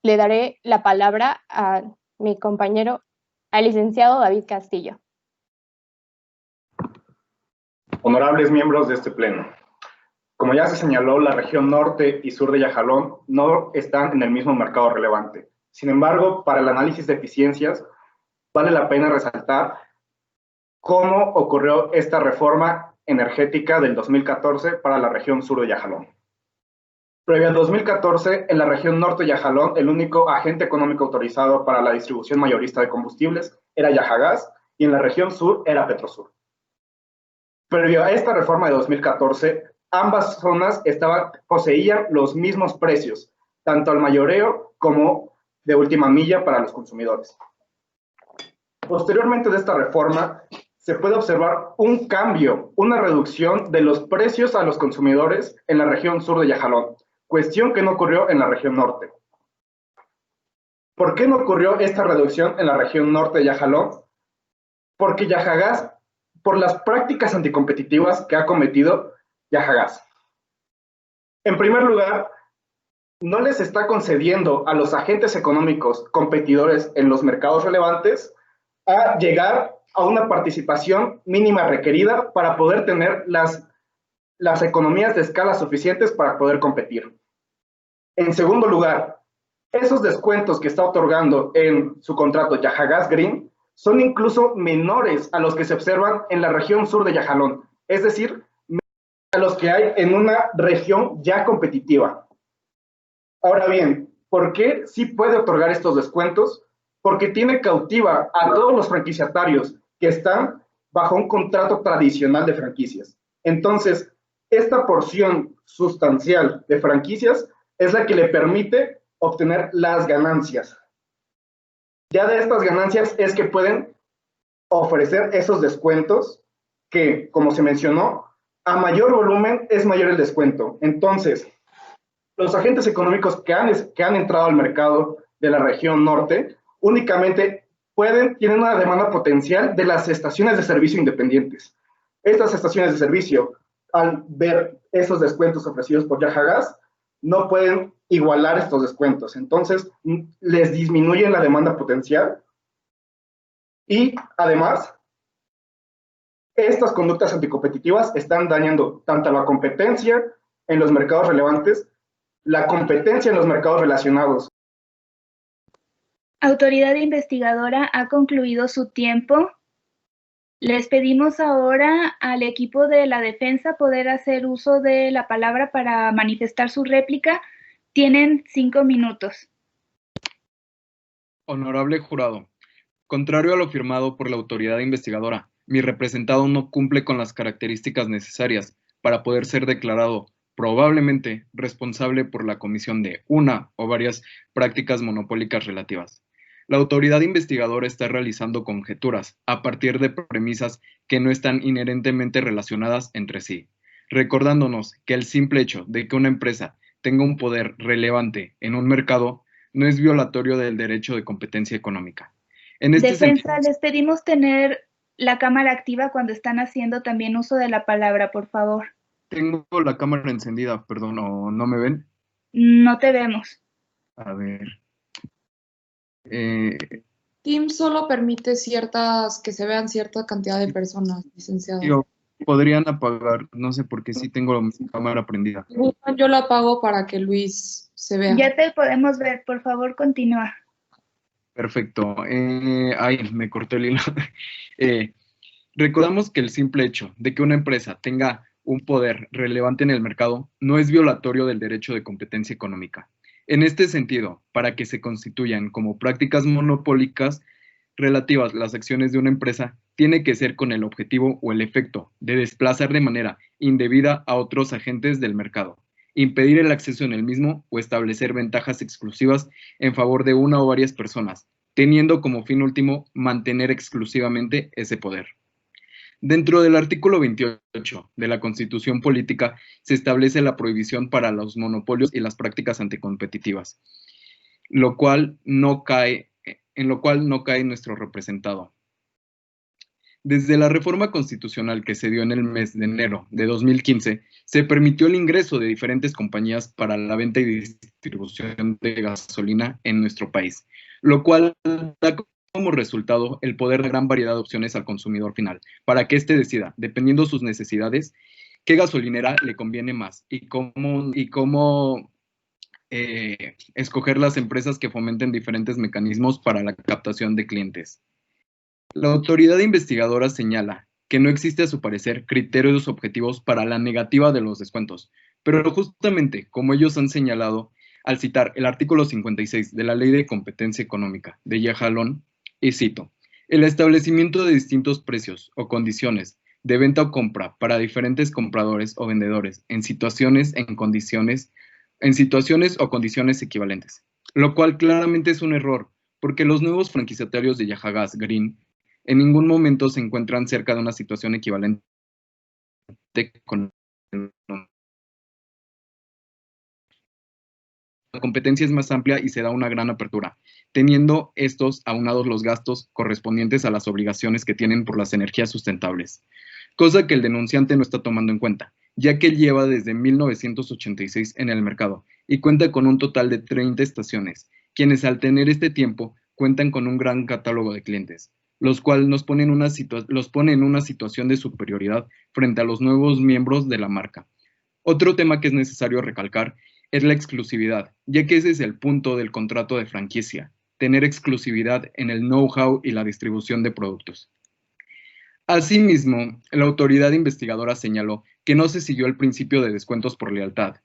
le daré la palabra a mi compañero, al licenciado David Castillo. Honorables miembros de este pleno, como ya se señaló, la región norte y sur de Yajalón no están en el mismo mercado relevante. Sin embargo, para el análisis de eficiencias, vale la pena resaltar cómo ocurrió esta reforma energética del 2014 para la región sur de Yajalón. Previo al 2014, en la región norte de Yajalón, el único agente económico autorizado para la distribución mayorista de combustibles era Yajagas, y en la región sur era Petrosur. Previo a esta reforma de 2014, ambas zonas poseían los mismos precios, tanto al mayoreo como de última milla para los consumidores. Posteriormente de esta reforma, se puede observar un cambio, una reducción de los precios a los consumidores en la región sur de Yajalón, cuestión que no ocurrió en la región norte. ¿Por qué no ocurrió esta reducción en la región norte de Yajalón? Porque Yajagas, por las prácticas anticompetitivas que ha cometido Yajagas. En primer lugar, no les está concediendo a los agentes económicos competidores en los mercados relevantes a llegar a una participación mínima requerida para poder tener las economías de escala suficientes para poder competir. En segundo lugar, esos descuentos que está otorgando en su contrato Yajagas Green son incluso menores a los que se observan en la región sur de Yajalón, es decir, a los que hay en una región ya competitiva. Ahora bien, ¿por qué sí puede otorgar estos descuentos? Porque tiene cautiva a todos los franquiciatarios que están bajo un contrato tradicional de franquicias. Entonces, esta porción sustancial de franquicias es la que le permite obtener las ganancias. Ya de estas ganancias es que pueden ofrecer esos descuentos que, como se mencionó, a mayor volumen es mayor el descuento. Entonces, los agentes económicos que han entrado al mercado de la región norte únicamente tienen una demanda potencial de las estaciones de servicio independientes. Estas estaciones de servicio, al ver esos descuentos ofrecidos por Yajagas, no pueden igualar estos descuentos. Entonces, les disminuyen la demanda potencial y, además, estas conductas anticompetitivas están dañando tanto a la competencia en los mercados relevantes, la competencia en los mercados relacionados. Autoridad investigadora ha concluido su tiempo. Les pedimos ahora al equipo de la defensa poder hacer uso de la palabra para manifestar su réplica. Tienen 5 minutos. Honorable jurado, contrario a lo afirmado por la autoridad investigadora, mi representado no cumple con las características necesarias para poder ser declarado probablemente responsable por la comisión de una o varias prácticas monopólicas relativas. La autoridad investigadora está realizando conjeturas a partir de premisas que no están inherentemente relacionadas entre sí, recordándonos que el simple hecho de que una empresa tenga un poder relevante en un mercado no es violatorio del derecho de competencia económica. En este Defensa, sentido, les pedimos tener la cámara activa cuando están haciendo también uso de la palabra, por favor. tengo la cámara encendida, perdón, ¿o no me ven? No te vemos. A ver. Teams solo permite que se vean cierta cantidad de personas, licenciado. Podrían apagar, no sé por qué sí tengo mi cámara prendida. Yo la apago para que Luis se vea. Ya te podemos ver, por favor, continúa. Perfecto. Ay, me cortó el hilo. Recordamos que el simple hecho de que una empresa tenga un poder relevante en el mercado no es violatorio del derecho de competencia económica. En este sentido, para que se constituyan como prácticas monopólicas relativas las acciones de una empresa, tiene que ser con el objetivo o el efecto de desplazar de manera indebida a otros agentes del mercado, impedir el acceso en el mismo o establecer ventajas exclusivas en favor de una o varias personas, teniendo como fin último mantener exclusivamente ese poder. Dentro del artículo 28 de la Constitución Política se establece la prohibición para los monopolios y las prácticas anticompetitivas, en lo cual no cae nuestro representado. Desde la reforma constitucional que se dio en el mes de enero de 2015, se permitió el ingreso de diferentes compañías para la venta y distribución de gasolina en nuestro país, lo cual da como resultado el poder de gran variedad de opciones al consumidor final, para que éste decida, dependiendo sus necesidades, qué gasolinera le conviene más y cómo escoger las empresas que fomenten diferentes mecanismos para la captación de clientes. La autoridad investigadora señala que no existe, a su parecer, criterios objetivos para la negativa de los descuentos, pero justamente, como ellos han señalado, al citar el artículo 56 de la Ley de Competencia Económica de Yajalón, y cito, el establecimiento de distintos precios o condiciones de venta o compra para diferentes compradores o vendedores en situaciones o condiciones equivalentes, lo cual claramente es un error, porque los nuevos franquiciatarios de Yahagas Green en ningún momento se encuentran cerca de una situación equivalente con la competencia es más amplia y se da una gran apertura, teniendo estos aunados los gastos correspondientes a las obligaciones que tienen por las energías sustentables, cosa que el denunciante no está tomando en cuenta, ya que él lleva desde 1986 en el mercado y cuenta con un total de 30 estaciones, quienes al tener este tiempo cuentan con un gran catálogo de clientes, los cuales los pone en una situación de superioridad frente a los nuevos miembros de la marca. Otro tema que es necesario recalcar es la exclusividad, ya que ese es el punto del contrato de franquicia, tener exclusividad en el know-how y la distribución de productos. Asimismo, la autoridad investigadora señaló que no se siguió el principio de descuentos por lealtad,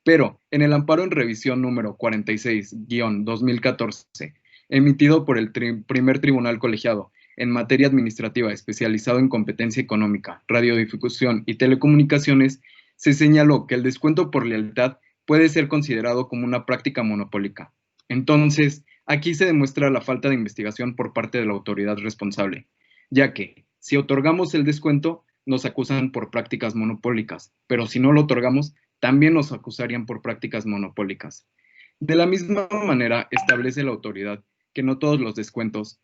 pero en el amparo en revisión número 46-2014, emitido por el primer tribunal colegiado en materia administrativa especializado en competencia económica, radiodifusión y telecomunicaciones, se señaló que el descuento por lealtad puede ser considerado como una práctica monopólica. Entonces, aquí se demuestra la falta de investigación por parte de la autoridad responsable, ya que si otorgamos el descuento, nos acusan por prácticas monopólicas, pero si no lo otorgamos, también nos acusarían por prácticas monopólicas. De la misma manera, establece la autoridad que no todos los descuentos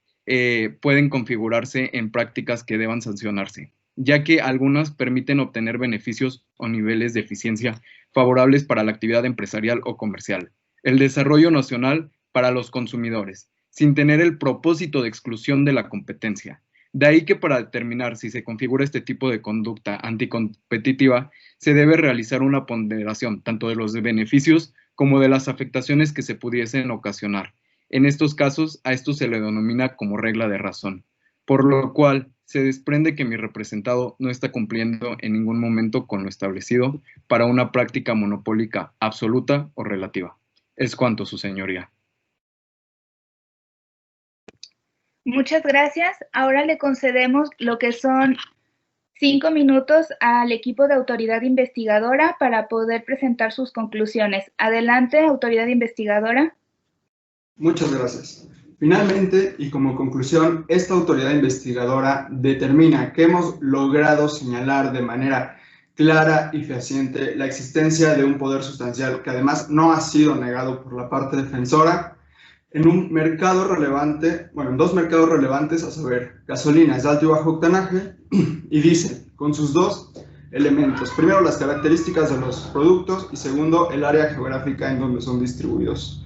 pueden configurarse en prácticas que deban sancionarse, ya que algunas permiten obtener beneficios o niveles de eficiencia favorables para la actividad empresarial o comercial, el desarrollo nacional para los consumidores, sin tener el propósito de exclusión de la competencia, De ahí que para determinar si se configura este tipo de conducta anticompetitiva, se debe realizar una ponderación tanto de los beneficios como de las afectaciones que se pudiesen ocasionar. En estos casos, a esto se le denomina como regla de razón, por lo cual se desprende que mi representado no está cumpliendo en ningún momento con lo establecido para una práctica monopólica absoluta o relativa. Es cuanto, su señoría. Muchas gracias. Ahora le concedemos lo que son 5 minutos al equipo de autoridad investigadora para poder presentar sus conclusiones. Adelante, autoridad investigadora. Muchas gracias. Finalmente, y como conclusión, esta autoridad investigadora determina que hemos logrado señalar de manera clara y fehaciente la existencia de un poder sustancial que además no ha sido negado por la parte defensora en un mercado relevante, bueno, en dos mercados relevantes, a saber, gasolinas de alto y bajo octanaje, y diésel, con sus dos elementos. Primero, las características de los productos y segundo, el área geográfica en donde son distribuidos.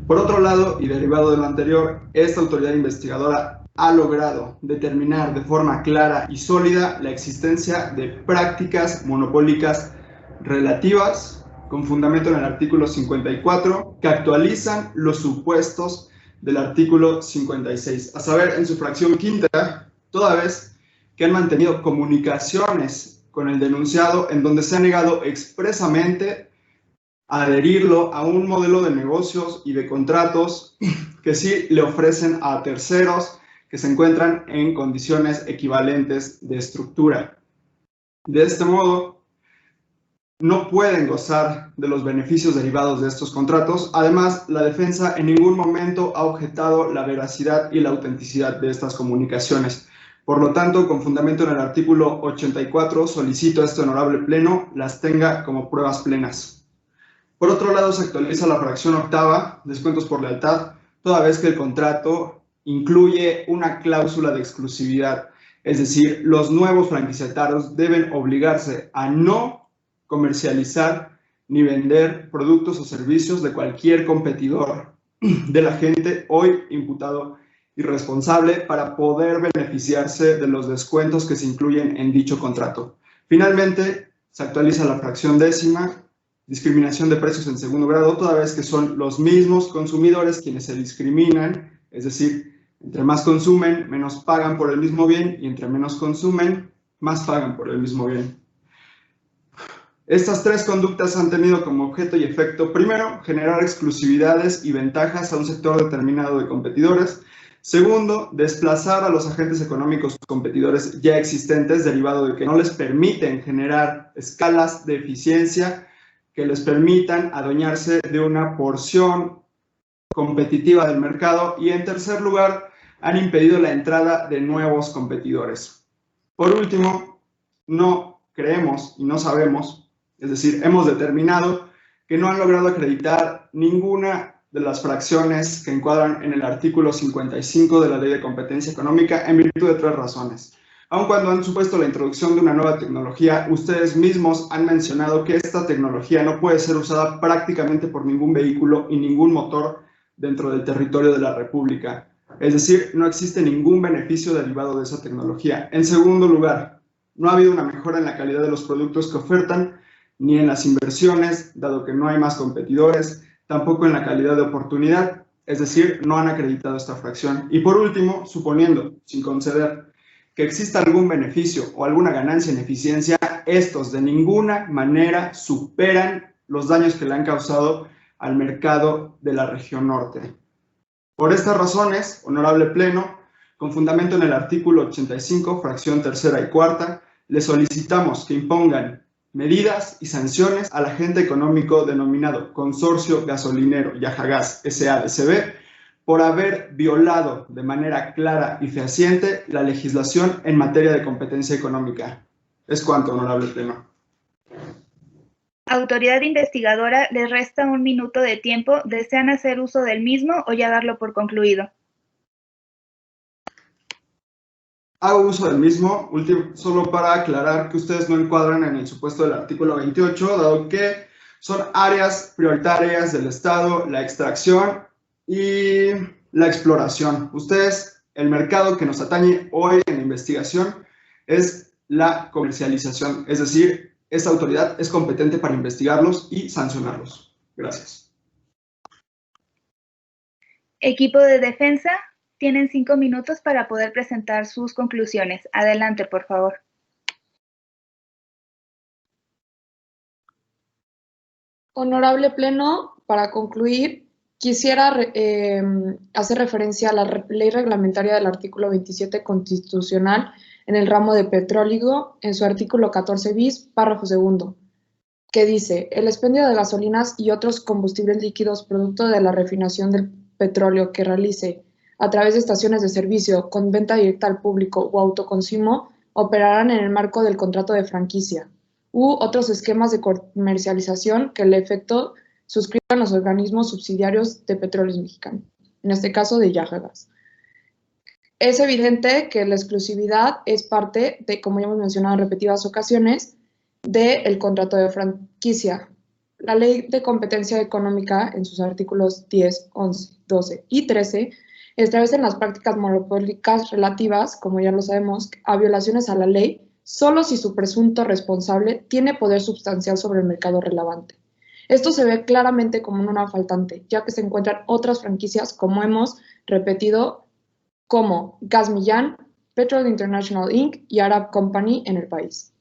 Por otro lado, y derivado de lo anterior, esta autoridad investigadora ha logrado determinar de forma clara y sólida la existencia de prácticas monopólicas relativas con fundamento en el artículo 54, que actualizan los supuestos del artículo 56, a saber, en su fracción quinta, toda vez que han mantenido comunicaciones con el denunciado en donde se ha negado expresamente a adherirlo a un modelo de negocios y de contratos que sí le ofrecen a terceros que se encuentran en condiciones equivalentes de estructura. De este modo, no pueden gozar de los beneficios derivados de estos contratos. Además, la defensa en ningún momento ha objetado la veracidad y la autenticidad de estas comunicaciones. Por lo tanto, con fundamento en el artículo 84, solicito a este honorable pleno las tenga como pruebas plenas. Por otro lado, se actualiza la fracción octava, descuentos por lealtad, toda vez que el contrato incluye una cláusula de exclusividad. Es decir, los nuevos franquiciatarios deben obligarse a no comercializar ni vender productos o servicios de cualquier competidor del agente hoy imputado irresponsable para poder beneficiarse de los descuentos que se incluyen en dicho contrato. Finalmente, se actualiza la fracción décima, discriminación de precios en segundo grado, toda vez que son los mismos consumidores quienes se discriminan, es decir, entre más consumen, menos pagan por el mismo bien, y entre menos consumen, más pagan por el mismo bien. Estas tres conductas han tenido como objeto y efecto, primero, generar exclusividades y ventajas a un sector determinado de competidores. Segundo, desplazar a los agentes económicos competidores ya existentes, derivado de que no les permiten generar escalas de eficiencia que les permitan adueñarse de una porción competitiva del mercado. Y en tercer lugar, han impedido la entrada de nuevos competidores. Por último, no creemos y no sabemos, es decir, hemos determinado que no han logrado acreditar ninguna de las fracciones que encuadran en el artículo 55 de la Ley de Competencia Económica en virtud de tres razones. Aun cuando han supuesto la introducción de una nueva tecnología, ustedes mismos han mencionado que esta tecnología no puede ser usada prácticamente por ningún vehículo y ningún motor dentro del territorio de la República. Es decir, no existe ningún beneficio derivado de esa tecnología. En segundo lugar, no ha habido una mejora en la calidad de los productos que ofertan, ni en las inversiones, dado que no hay más competidores, tampoco en la calidad de oportunidad, es decir, no han acreditado esta fracción. Y por último, suponiendo, sin conceder, que exista algún beneficio o alguna ganancia en eficiencia, estos de ninguna manera superan los daños que le han causado al mercado de la región norte. Por estas razones, honorable pleno, con fundamento en el artículo 85, fracción tercera y cuarta, le solicitamos que impongan medidas y sanciones al agente económico denominado Consorcio Gasolinero Yajagas S.A.D.C.B. por haber violado de manera clara y fehaciente la legislación en materia de competencia económica. Es cuanto, honorable pleno. Autoridad investigadora, les resta 1 minuto de tiempo. ¿Desean hacer uso del mismo o ya darlo por concluido? Hago uso del mismo, solo para aclarar que ustedes no encuadran en el supuesto del artículo 28, dado que son áreas prioritarias del Estado, la extracción y la exploración. Ustedes El mercado que nos atañe hoy en la investigación es la comercialización, es decir, esta autoridad es competente para investigarlos y sancionarlos. Gracias. Equipo de defensa, tienen 5 minutos para poder presentar sus conclusiones. Adelante, por favor. Honorable Pleno, para concluir, quisiera hacer referencia a la ley reglamentaria del artículo 27 constitucional en el ramo de petróleo, en su artículo 14 bis, párrafo segundo, que dice: el expendio de gasolinas y otros combustibles líquidos producto de la refinación del petróleo que realice a través de estaciones de servicio con venta directa al público o autoconsumo operarán en el marco del contrato de franquicia u otros esquemas de comercialización que el efecto suscriban los organismos subsidiarios de Petróleos Mexicanos, en este caso de Yajagas. Es evidente que la exclusividad es parte de, como ya hemos mencionado en repetidas ocasiones, del contrato de franquicia. La Ley de Competencia Económica, en sus artículos 10, 11, 12 y 13, establecen las prácticas monopólicas relativas, como ya lo sabemos, a violaciones a la ley, solo si su presunto responsable tiene poder sustancial sobre el mercado relevante. Esto se ve claramente como una faltante, ya que se encuentran otras franquicias, como hemos repetido, como Gas Millán, Petrol International Inc. y Arab Company en el país.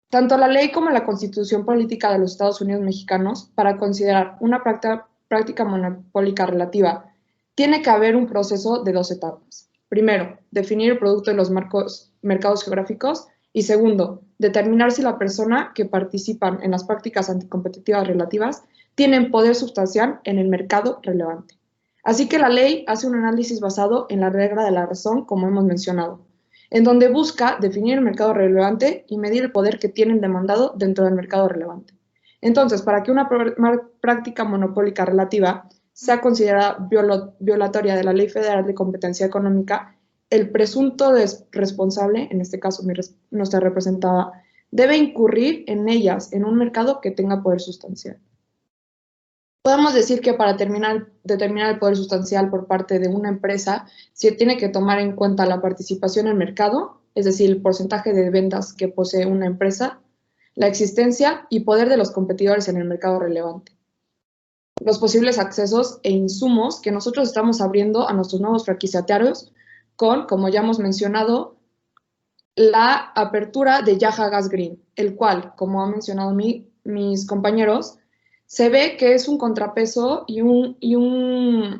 Tanto la ley como la Constitución Política de los Estados Unidos Mexicanos, para considerar una práctica monopólica relativa, tiene que haber un proceso de 2 etapas. Primero, definir el producto en los mercados geográficos, y segundo, determinar si la persona que participan en las prácticas anticompetitivas relativas tienen poder sustancial en el mercado relevante. Así que la ley hace un análisis basado en la regla de la razón, como hemos mencionado, en donde busca definir el mercado relevante y medir el poder que tiene el demandado dentro del mercado relevante. Entonces, para que una práctica monopólica relativa sea considerada violatoria de la Ley Federal de Competencia Económica, el presunto responsable, en este caso nuestra representada, debe incurrir en ellas en un mercado que tenga poder sustancial. Podemos decir que para determinar el poder sustancial por parte de una empresa, se tiene que tomar en cuenta la participación en el mercado, es decir, el porcentaje de ventas que posee una empresa, la existencia y poder de los competidores en el mercado relevante, los posibles accesos e insumos que nosotros estamos abriendo a nuestros nuevos franquiciatarios con, como ya hemos mencionado, la apertura de Yajagas Green, el cual, como han mencionado mis compañeros, se ve que es un contrapeso y una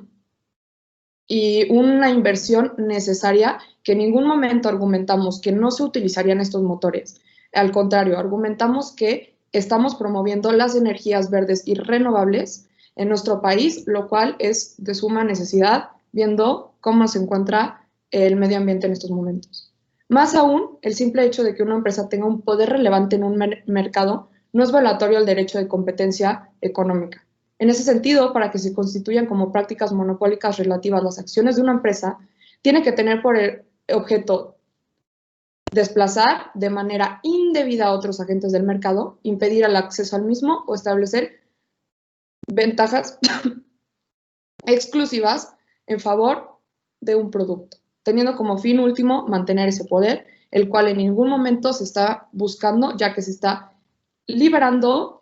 inversión necesaria que en ningún momento argumentamos que no se utilizarían estos motores. Al contrario, argumentamos que estamos promoviendo las energías verdes y renovables en nuestro país, lo cual es de suma necesidad, viendo cómo se encuentra el medio ambiente en estos momentos. Más aún, el simple hecho de que una empresa tenga un poder relevante en un mercado no es violatorio al derecho de competencia económica. En ese sentido, para que se constituyan como prácticas monopólicas relativas las acciones de una empresa, tiene que tener por objeto desplazar de manera indebida a otros agentes del mercado, impedir el acceso al mismo o establecer ventajas exclusivas en favor de un producto, teniendo como fin último mantener ese poder, el cual en ningún momento se está buscando, ya que se está liberando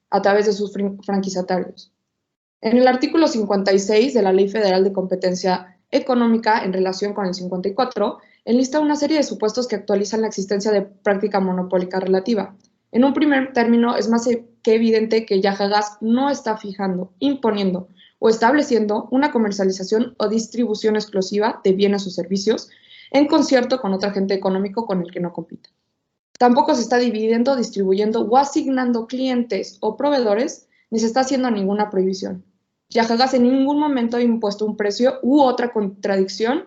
a través de sus franquiciatarios. En el artículo 56 de la Ley Federal de Competencia Económica, en relación con el 54, enlista una serie de supuestos que actualizan la existencia de práctica monopólica relativa. En un primer término, es más que evidente que Yajagas no está fijando, imponiendo o estableciendo una comercialización o distribución exclusiva de bienes o servicios en concierto con otro agente económico con el que no compita. Tampoco se está dividiendo, distribuyendo o asignando clientes o proveedores, ni se está haciendo ninguna prohibición. Yajagas en ningún momento ha impuesto un precio u otra condición,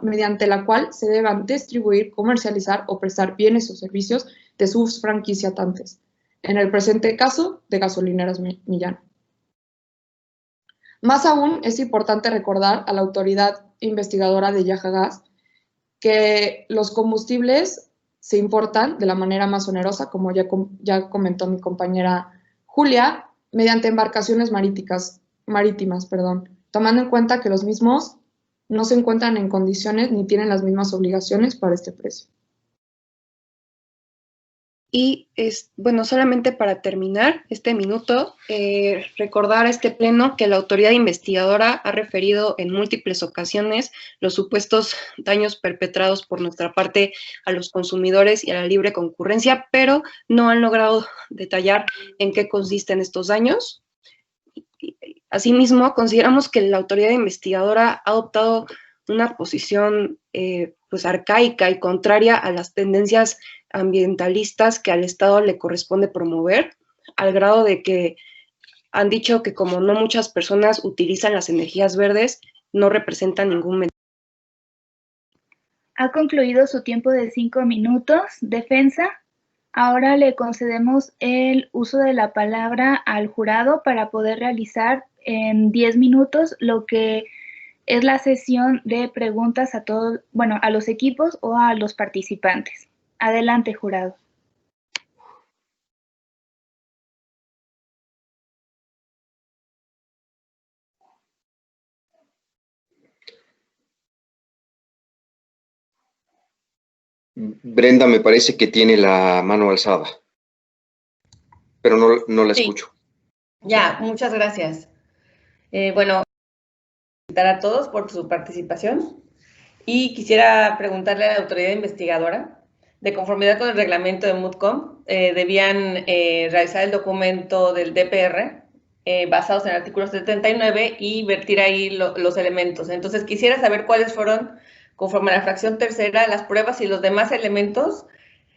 mediante la cual se deban distribuir, comercializar o prestar bienes o servicios de sus franquiciatantes. En el presente caso, de Gasolineras Millán. Más aún, es importante recordar a la autoridad investigadora de Yajagas que los combustibles se importan de la manera más onerosa, como ya comentó mi compañera Julia, mediante embarcaciones marítimas, tomando en cuenta que los mismos no se encuentran en condiciones ni tienen las mismas obligaciones para este precio. Y bueno, solamente para terminar este minuto, recordar a este pleno que la autoridad investigadora ha referido en múltiples ocasiones los supuestos daños perpetrados por nuestra parte a los consumidores y a la libre concurrencia, pero no han logrado detallar en qué consisten estos daños. Asimismo, consideramos que la autoridad investigadora ha adoptado una posición pues arcaica y contraria a las tendencias ambientalistas que al Estado le corresponde promover, al grado de que han dicho que como no muchas personas utilizan las energías verdes, no representan ningún beneficio. Ha concluido su tiempo de 5 minutos. Defensa, ahora le concedemos el uso de la palabra al jurado para poder realizar en 10 minutos lo que es la sesión de preguntas a todos, bueno, a los equipos o a los participantes. Adelante, jurado. Brenda me parece que tiene la mano alzada, pero no la escucho. Ya, muchas gracias. Bueno, felicitar a todos por su participación y quisiera preguntarle a la autoridad investigadora, de conformidad con el reglamento de MUTCOM, debían realizar el documento del DPR basados en el artículo 79 y vertir ahí los elementos. Entonces, quisiera saber cuáles fueron, conforme a la fracción tercera, las pruebas y los demás elementos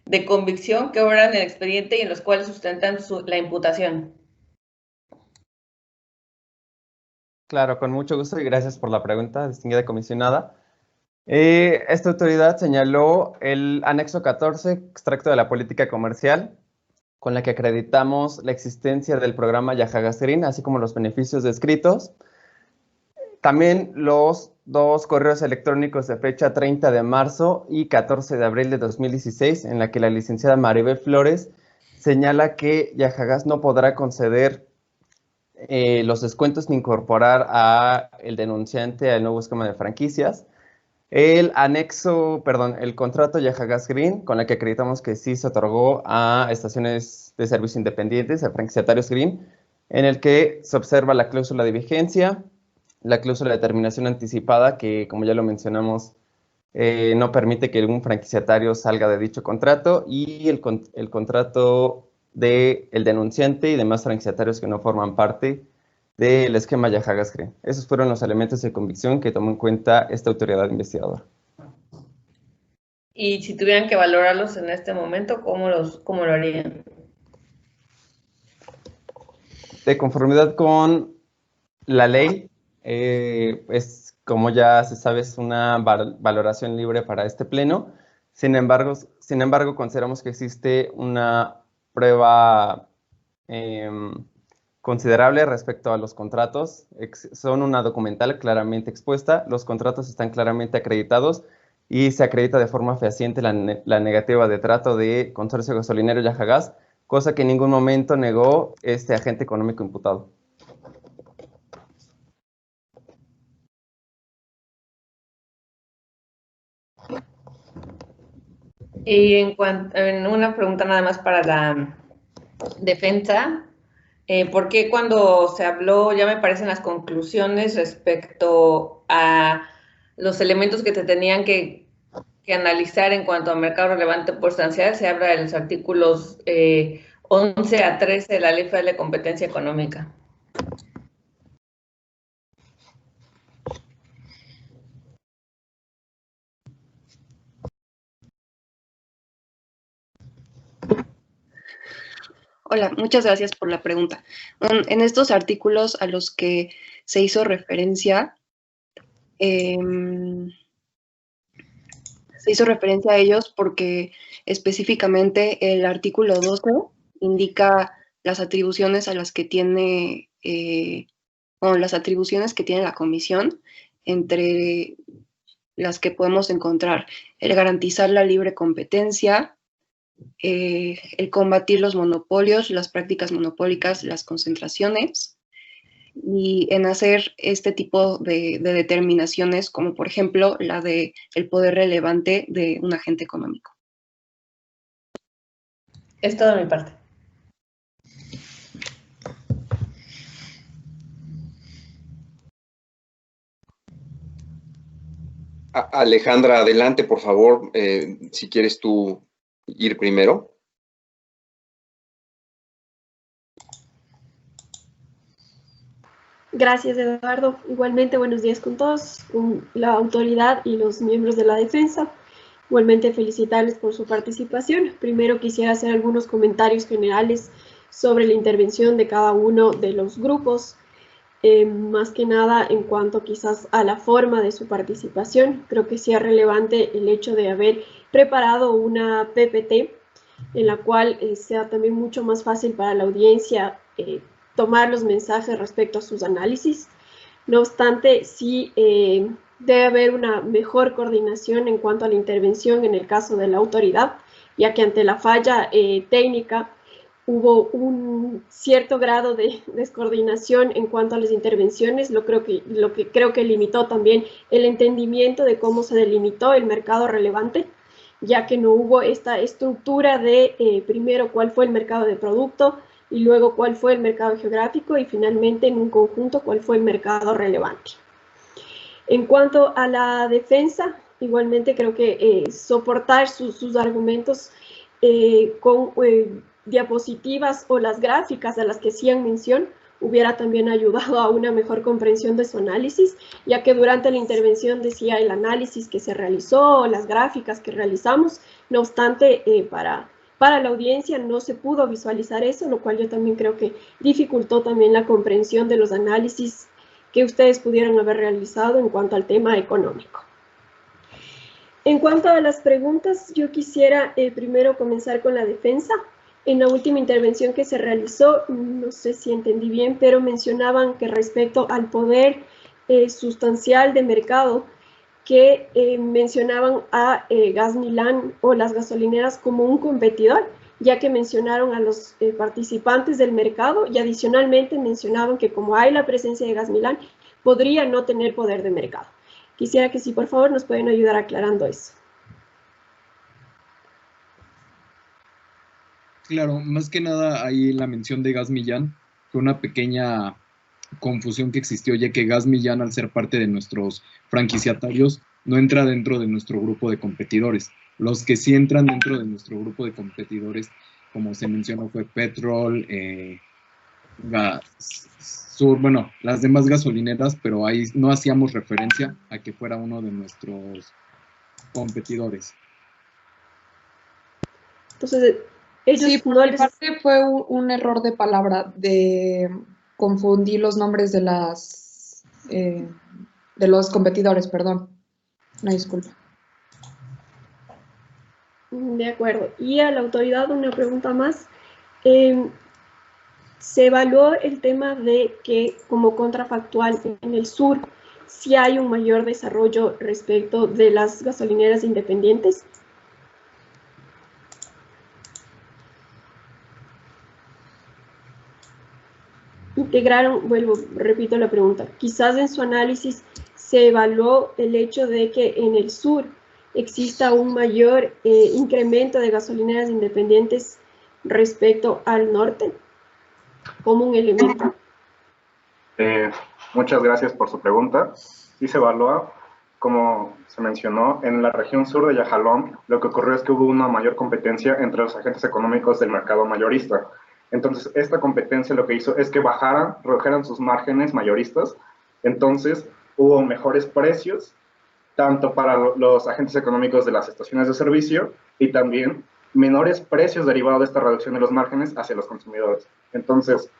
de convicción que obran en el expediente y en los cuales sustentan la imputación. Claro, con mucho gusto y gracias por la pregunta, distinguida comisionada. Esta autoridad señaló el anexo 14, extracto de la política comercial, con la que acreditamos la existencia del programa Yahagas Green, así como los beneficios descritos. También los 2 correos electrónicos de fecha 30 de marzo y 14 de abril de 2016, en la que la licenciada Maribel Flores señala que Yahagas no podrá conceder los descuentos ni incorporar a el denunciante al nuevo esquema de franquicias. El contrato Yahagas Green, con la que acreditamos que sí se otorgó a estaciones de servicio independientes, a franquiciatarios Green, en el que se observa la cláusula de vigencia, la cláusula de terminación anticipada, que como ya lo mencionamos, no permite que algún franquiciatario salga de dicho contrato, y el contrato del denunciante y demás franquiciatarios que no forman parte del esquema Yahagas Green. Esos fueron los elementos de convicción que tomó en cuenta esta autoridad investigadora. Y si tuvieran que valorarlos en este momento, ¿cómo lo harían? De conformidad con la ley, como ya se sabe, es una valoración libre para este pleno. Sin embargo, consideramos que existe una prueba considerable respecto a los contratos. Son una documental claramente expuesta, los contratos están claramente acreditados y se acredita de forma fehaciente la negativa de trato de Consorcio Gasolinero Yahagas, cosa que en ningún momento negó este agente económico imputado. Y en una pregunta nada más para la defensa, ¿por qué cuando se habló, ya me parecen las conclusiones respecto a los elementos que te tenían que analizar en cuanto a mercado relevante por sustancial, se habla de los artículos 11 a 13 de la Ley Federal de Competencia Económica? Hola, muchas gracias por la pregunta. En estos artículos a los que se hizo referencia, se hizo referencia a ellos porque específicamente el artículo 12 indica las atribuciones a las que tiene, las atribuciones que tiene la comisión, entre las que podemos encontrar el garantizar la libre competencia, el combatir los monopolios, las prácticas monopólicas, las concentraciones, y en hacer este tipo de determinaciones, como por ejemplo la de el poder relevante de un agente económico. Es todo de mi parte. Alejandra, adelante, por favor, si quieres tú ir primero. Gracias, Eduardo. Igualmente, buenos días con todos, con la autoridad y los miembros de la defensa. Igualmente, felicitarles por su participación. Primero quisiera hacer algunos comentarios generales sobre la intervención de cada uno de los grupos, más que nada en cuanto quizás a la forma de su participación. Creo que sí es relevante el hecho de haber preparado una PPT en la cual sea también mucho más fácil para la audiencia tomar los mensajes respecto a sus análisis. No obstante, sí debe haber una mejor coordinación en cuanto a la intervención en el caso de la autoridad, ya que ante la falla técnica hubo un cierto grado de descoordinación en cuanto a las intervenciones, lo que creo que limitó también el entendimiento de cómo se delimitó el mercado relevante, ya que no hubo esta estructura de primero cuál fue el mercado de producto, y luego cuál fue el mercado geográfico y finalmente en un conjunto cuál fue el mercado relevante. En cuanto a la defensa, igualmente creo que soportar sus argumentos con diapositivas o las gráficas a las que hacían mención hubiera también ayudado a una mejor comprensión de su análisis, ya que durante la intervención decía el análisis que se realizó, las gráficas que realizamos, no obstante, para la audiencia no se pudo visualizar eso, lo cual yo también creo que dificultó también la comprensión de los análisis que ustedes pudieron haber realizado en cuanto al tema económico. En cuanto a las preguntas, yo quisiera primero comenzar con la defensa. En la última intervención que se realizó, no sé si entendí bien, pero mencionaban que respecto al poder sustancial de mercado, que mencionaban a Gas Milán o las gasolineras como un competidor, ya que mencionaron a los participantes del mercado y adicionalmente mencionaban que como hay la presencia de Gas Milán, podría no tener poder de mercado. Quisiera que sí, por favor, nos pueden ayudar aclarando eso. Claro, más que nada ahí la mención de Gas Millán fue una pequeña confusión que existió, ya que Gas Millán, al ser parte de nuestros franquiciatarios, no entra dentro de nuestro grupo de competidores. Los que sí entran dentro de nuestro grupo de competidores, como se mencionó, fue Petrol, Sur, bueno, las demás gasolineras, pero ahí no hacíamos referencia a que fuera uno de nuestros competidores. Entonces, ellos sí, por mi parte fue un error de palabra, de confundir los nombres de los competidores, perdón. Una disculpa. De acuerdo. Y a la autoridad una pregunta más. Se evaluó el tema de que como contrafactual en el sur sí hay un mayor desarrollo respecto de las gasolineras independientes. Integraron, vuelvo, repito la pregunta, quizás en su análisis se evaluó el hecho de que en el sur exista un mayor incremento de gasolineras independientes respecto al norte, como un elemento. Muchas gracias por su pregunta. Sí se evalúa, como se mencionó, en la región sur de Yajalón, lo que ocurrió es que hubo una mayor competencia entre los agentes económicos del mercado mayorista. Entonces, esta competencia lo que hizo es que redujeran sus márgenes mayoristas. Entonces, hubo mejores precios, tanto para los agentes económicos de las estaciones de servicio y también menores precios derivados de esta reducción de los márgenes hacia los consumidores. Entonces,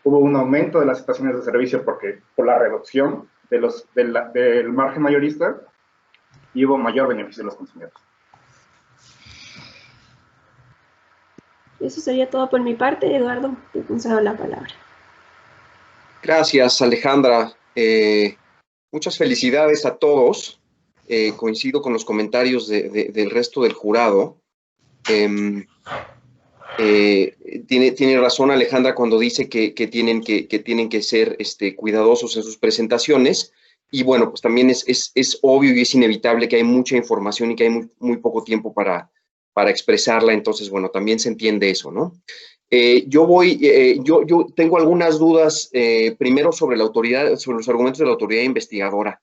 hubo un aumento de las estaciones de servicio por la reducción del margen mayorista y hubo mayor beneficio de los consumidores. Eso sería todo por mi parte. Eduardo, te concedo la palabra. Gracias, Alejandra. Muchas felicidades a todos. Coincido con los comentarios del resto del jurado. Tiene razón Alejandra cuando dice que tienen que ser cuidadosos en sus presentaciones. Y bueno, pues también es obvio y es inevitable que hay mucha información y que hay muy poco tiempo para expresarla. Entonces, bueno, también se entiende eso, ¿no? Yo tengo algunas dudas, primero sobre la autoridad, sobre los argumentos de la autoridad investigadora.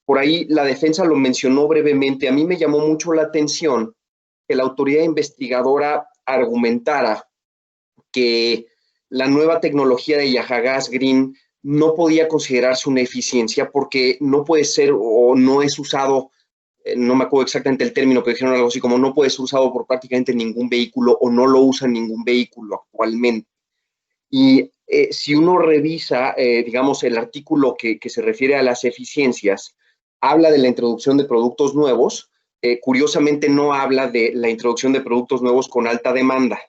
Por ahí la defensa lo mencionó brevemente. A mí me llamó mucho la atención que la autoridad investigadora argumentara que la nueva tecnología de Yahagas Green no podía considerarse una eficiencia porque no puede ser o no es usado, no me acuerdo exactamente el término, pero dijeron algo así como no puede ser usado por prácticamente ningún vehículo o no lo usa ningún vehículo actualmente. Y si uno revisa, digamos, el artículo que se refiere a las eficiencias, habla de la introducción de productos nuevos. Curiosamente no habla de la introducción de productos nuevos con alta demanda,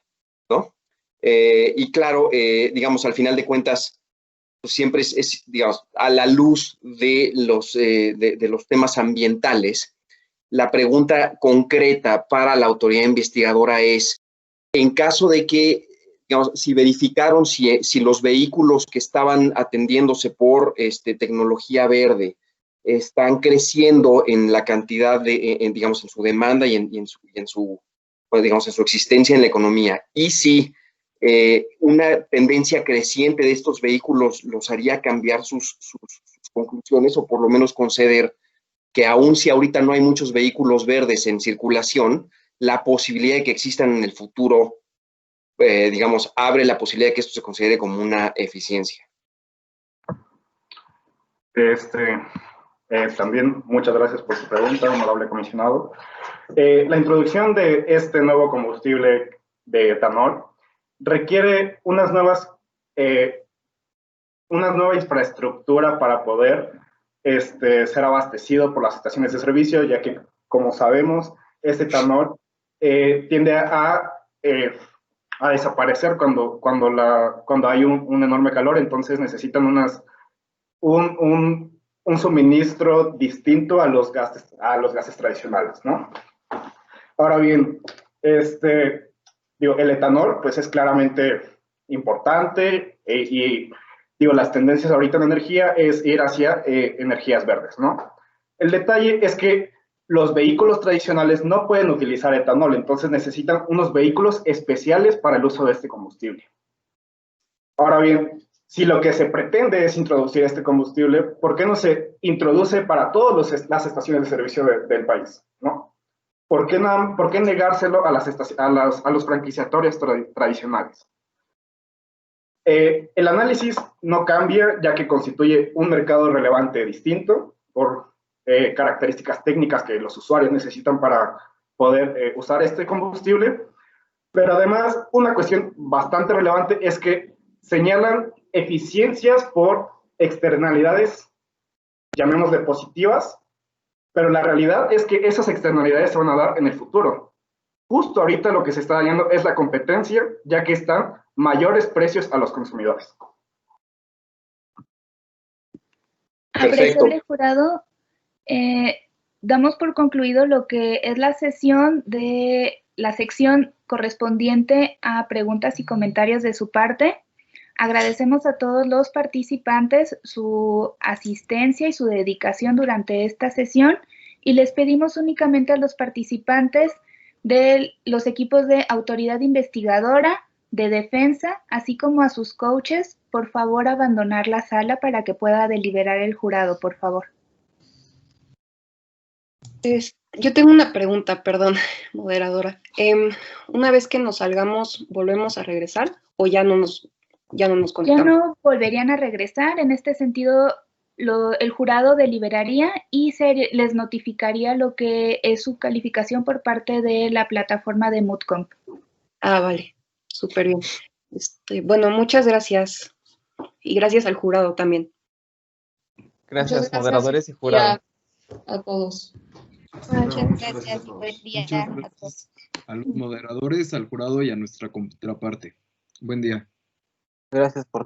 ¿no? Y claro, digamos, al final de cuentas, pues siempre es, digamos, a la luz de los temas ambientales, la pregunta concreta para la autoridad investigadora es, en caso de que, digamos, si verificaron si los vehículos que estaban atendiéndose por tecnología verde están creciendo en la cantidad digamos, en su demanda y en su existencia en la economía. Y si una tendencia creciente de estos vehículos los haría cambiar sus conclusiones o por lo menos conceder que aun si ahorita no hay muchos vehículos verdes en circulación, la posibilidad de que existan en el futuro, digamos, abre la posibilidad de que esto se considere como una eficiencia. También muchas gracias por su pregunta, honorable comisionado. La introducción de este nuevo combustible de etanol requiere una nueva infraestructura para poder ser abastecido por las estaciones de servicio, ya que, como sabemos, este etanol tiende a desaparecer cuando hay un enorme calor. Entonces necesitan un suministro distinto a los gases tradicionales, ¿no? Ahora bien, el etanol pues es claramente importante y las tendencias ahorita en energía es ir hacia energías verdes, ¿no? El detalle es que los vehículos tradicionales no pueden utilizar etanol, entonces necesitan unos vehículos especiales para el uso de este combustible. Ahora bien, si lo que se pretende es introducir este combustible, ¿por qué no se introduce para todas las estaciones de servicio del país, ¿no? ¿Por qué negárselo a los franquiciatorios tradicionales? El análisis no cambia, ya que constituye un mercado relevante distinto por características técnicas que los usuarios necesitan para poder usar este combustible. Pero además, una cuestión bastante relevante es que señalan eficiencias por externalidades, llamémosle positivas, pero la realidad es que esas externalidades se van a dar en el futuro. Justo ahorita lo que se está dañando es la competencia, ya que están mayores precios a los consumidores. Apreciable jurado, damos por concluido lo que es la sesión de la sección correspondiente a preguntas y comentarios de su parte. Agradecemos a todos los participantes su asistencia y su dedicación durante esta sesión y les pedimos únicamente a los participantes de los equipos de autoridad investigadora, de defensa, así como a sus coaches, por favor abandonar la sala para que pueda deliberar el jurado, por favor. Yo tengo una pregunta, perdón, moderadora. Una vez que nos salgamos, ¿volvemos a regresar o ya no nos conectamos? Ya no volverían a regresar. En este sentido, el jurado deliberaría y les notificaría lo que es su calificación por parte de la plataforma de MoodComp. Ah, vale. Súper bien. Bueno, muchas gracias. Y gracias al jurado también. Gracias, moderadores y jurado. A todos. Muchas gracias. Buen día a todos. A los moderadores, al jurado y a nuestra contraparte. Buen día. Gracias por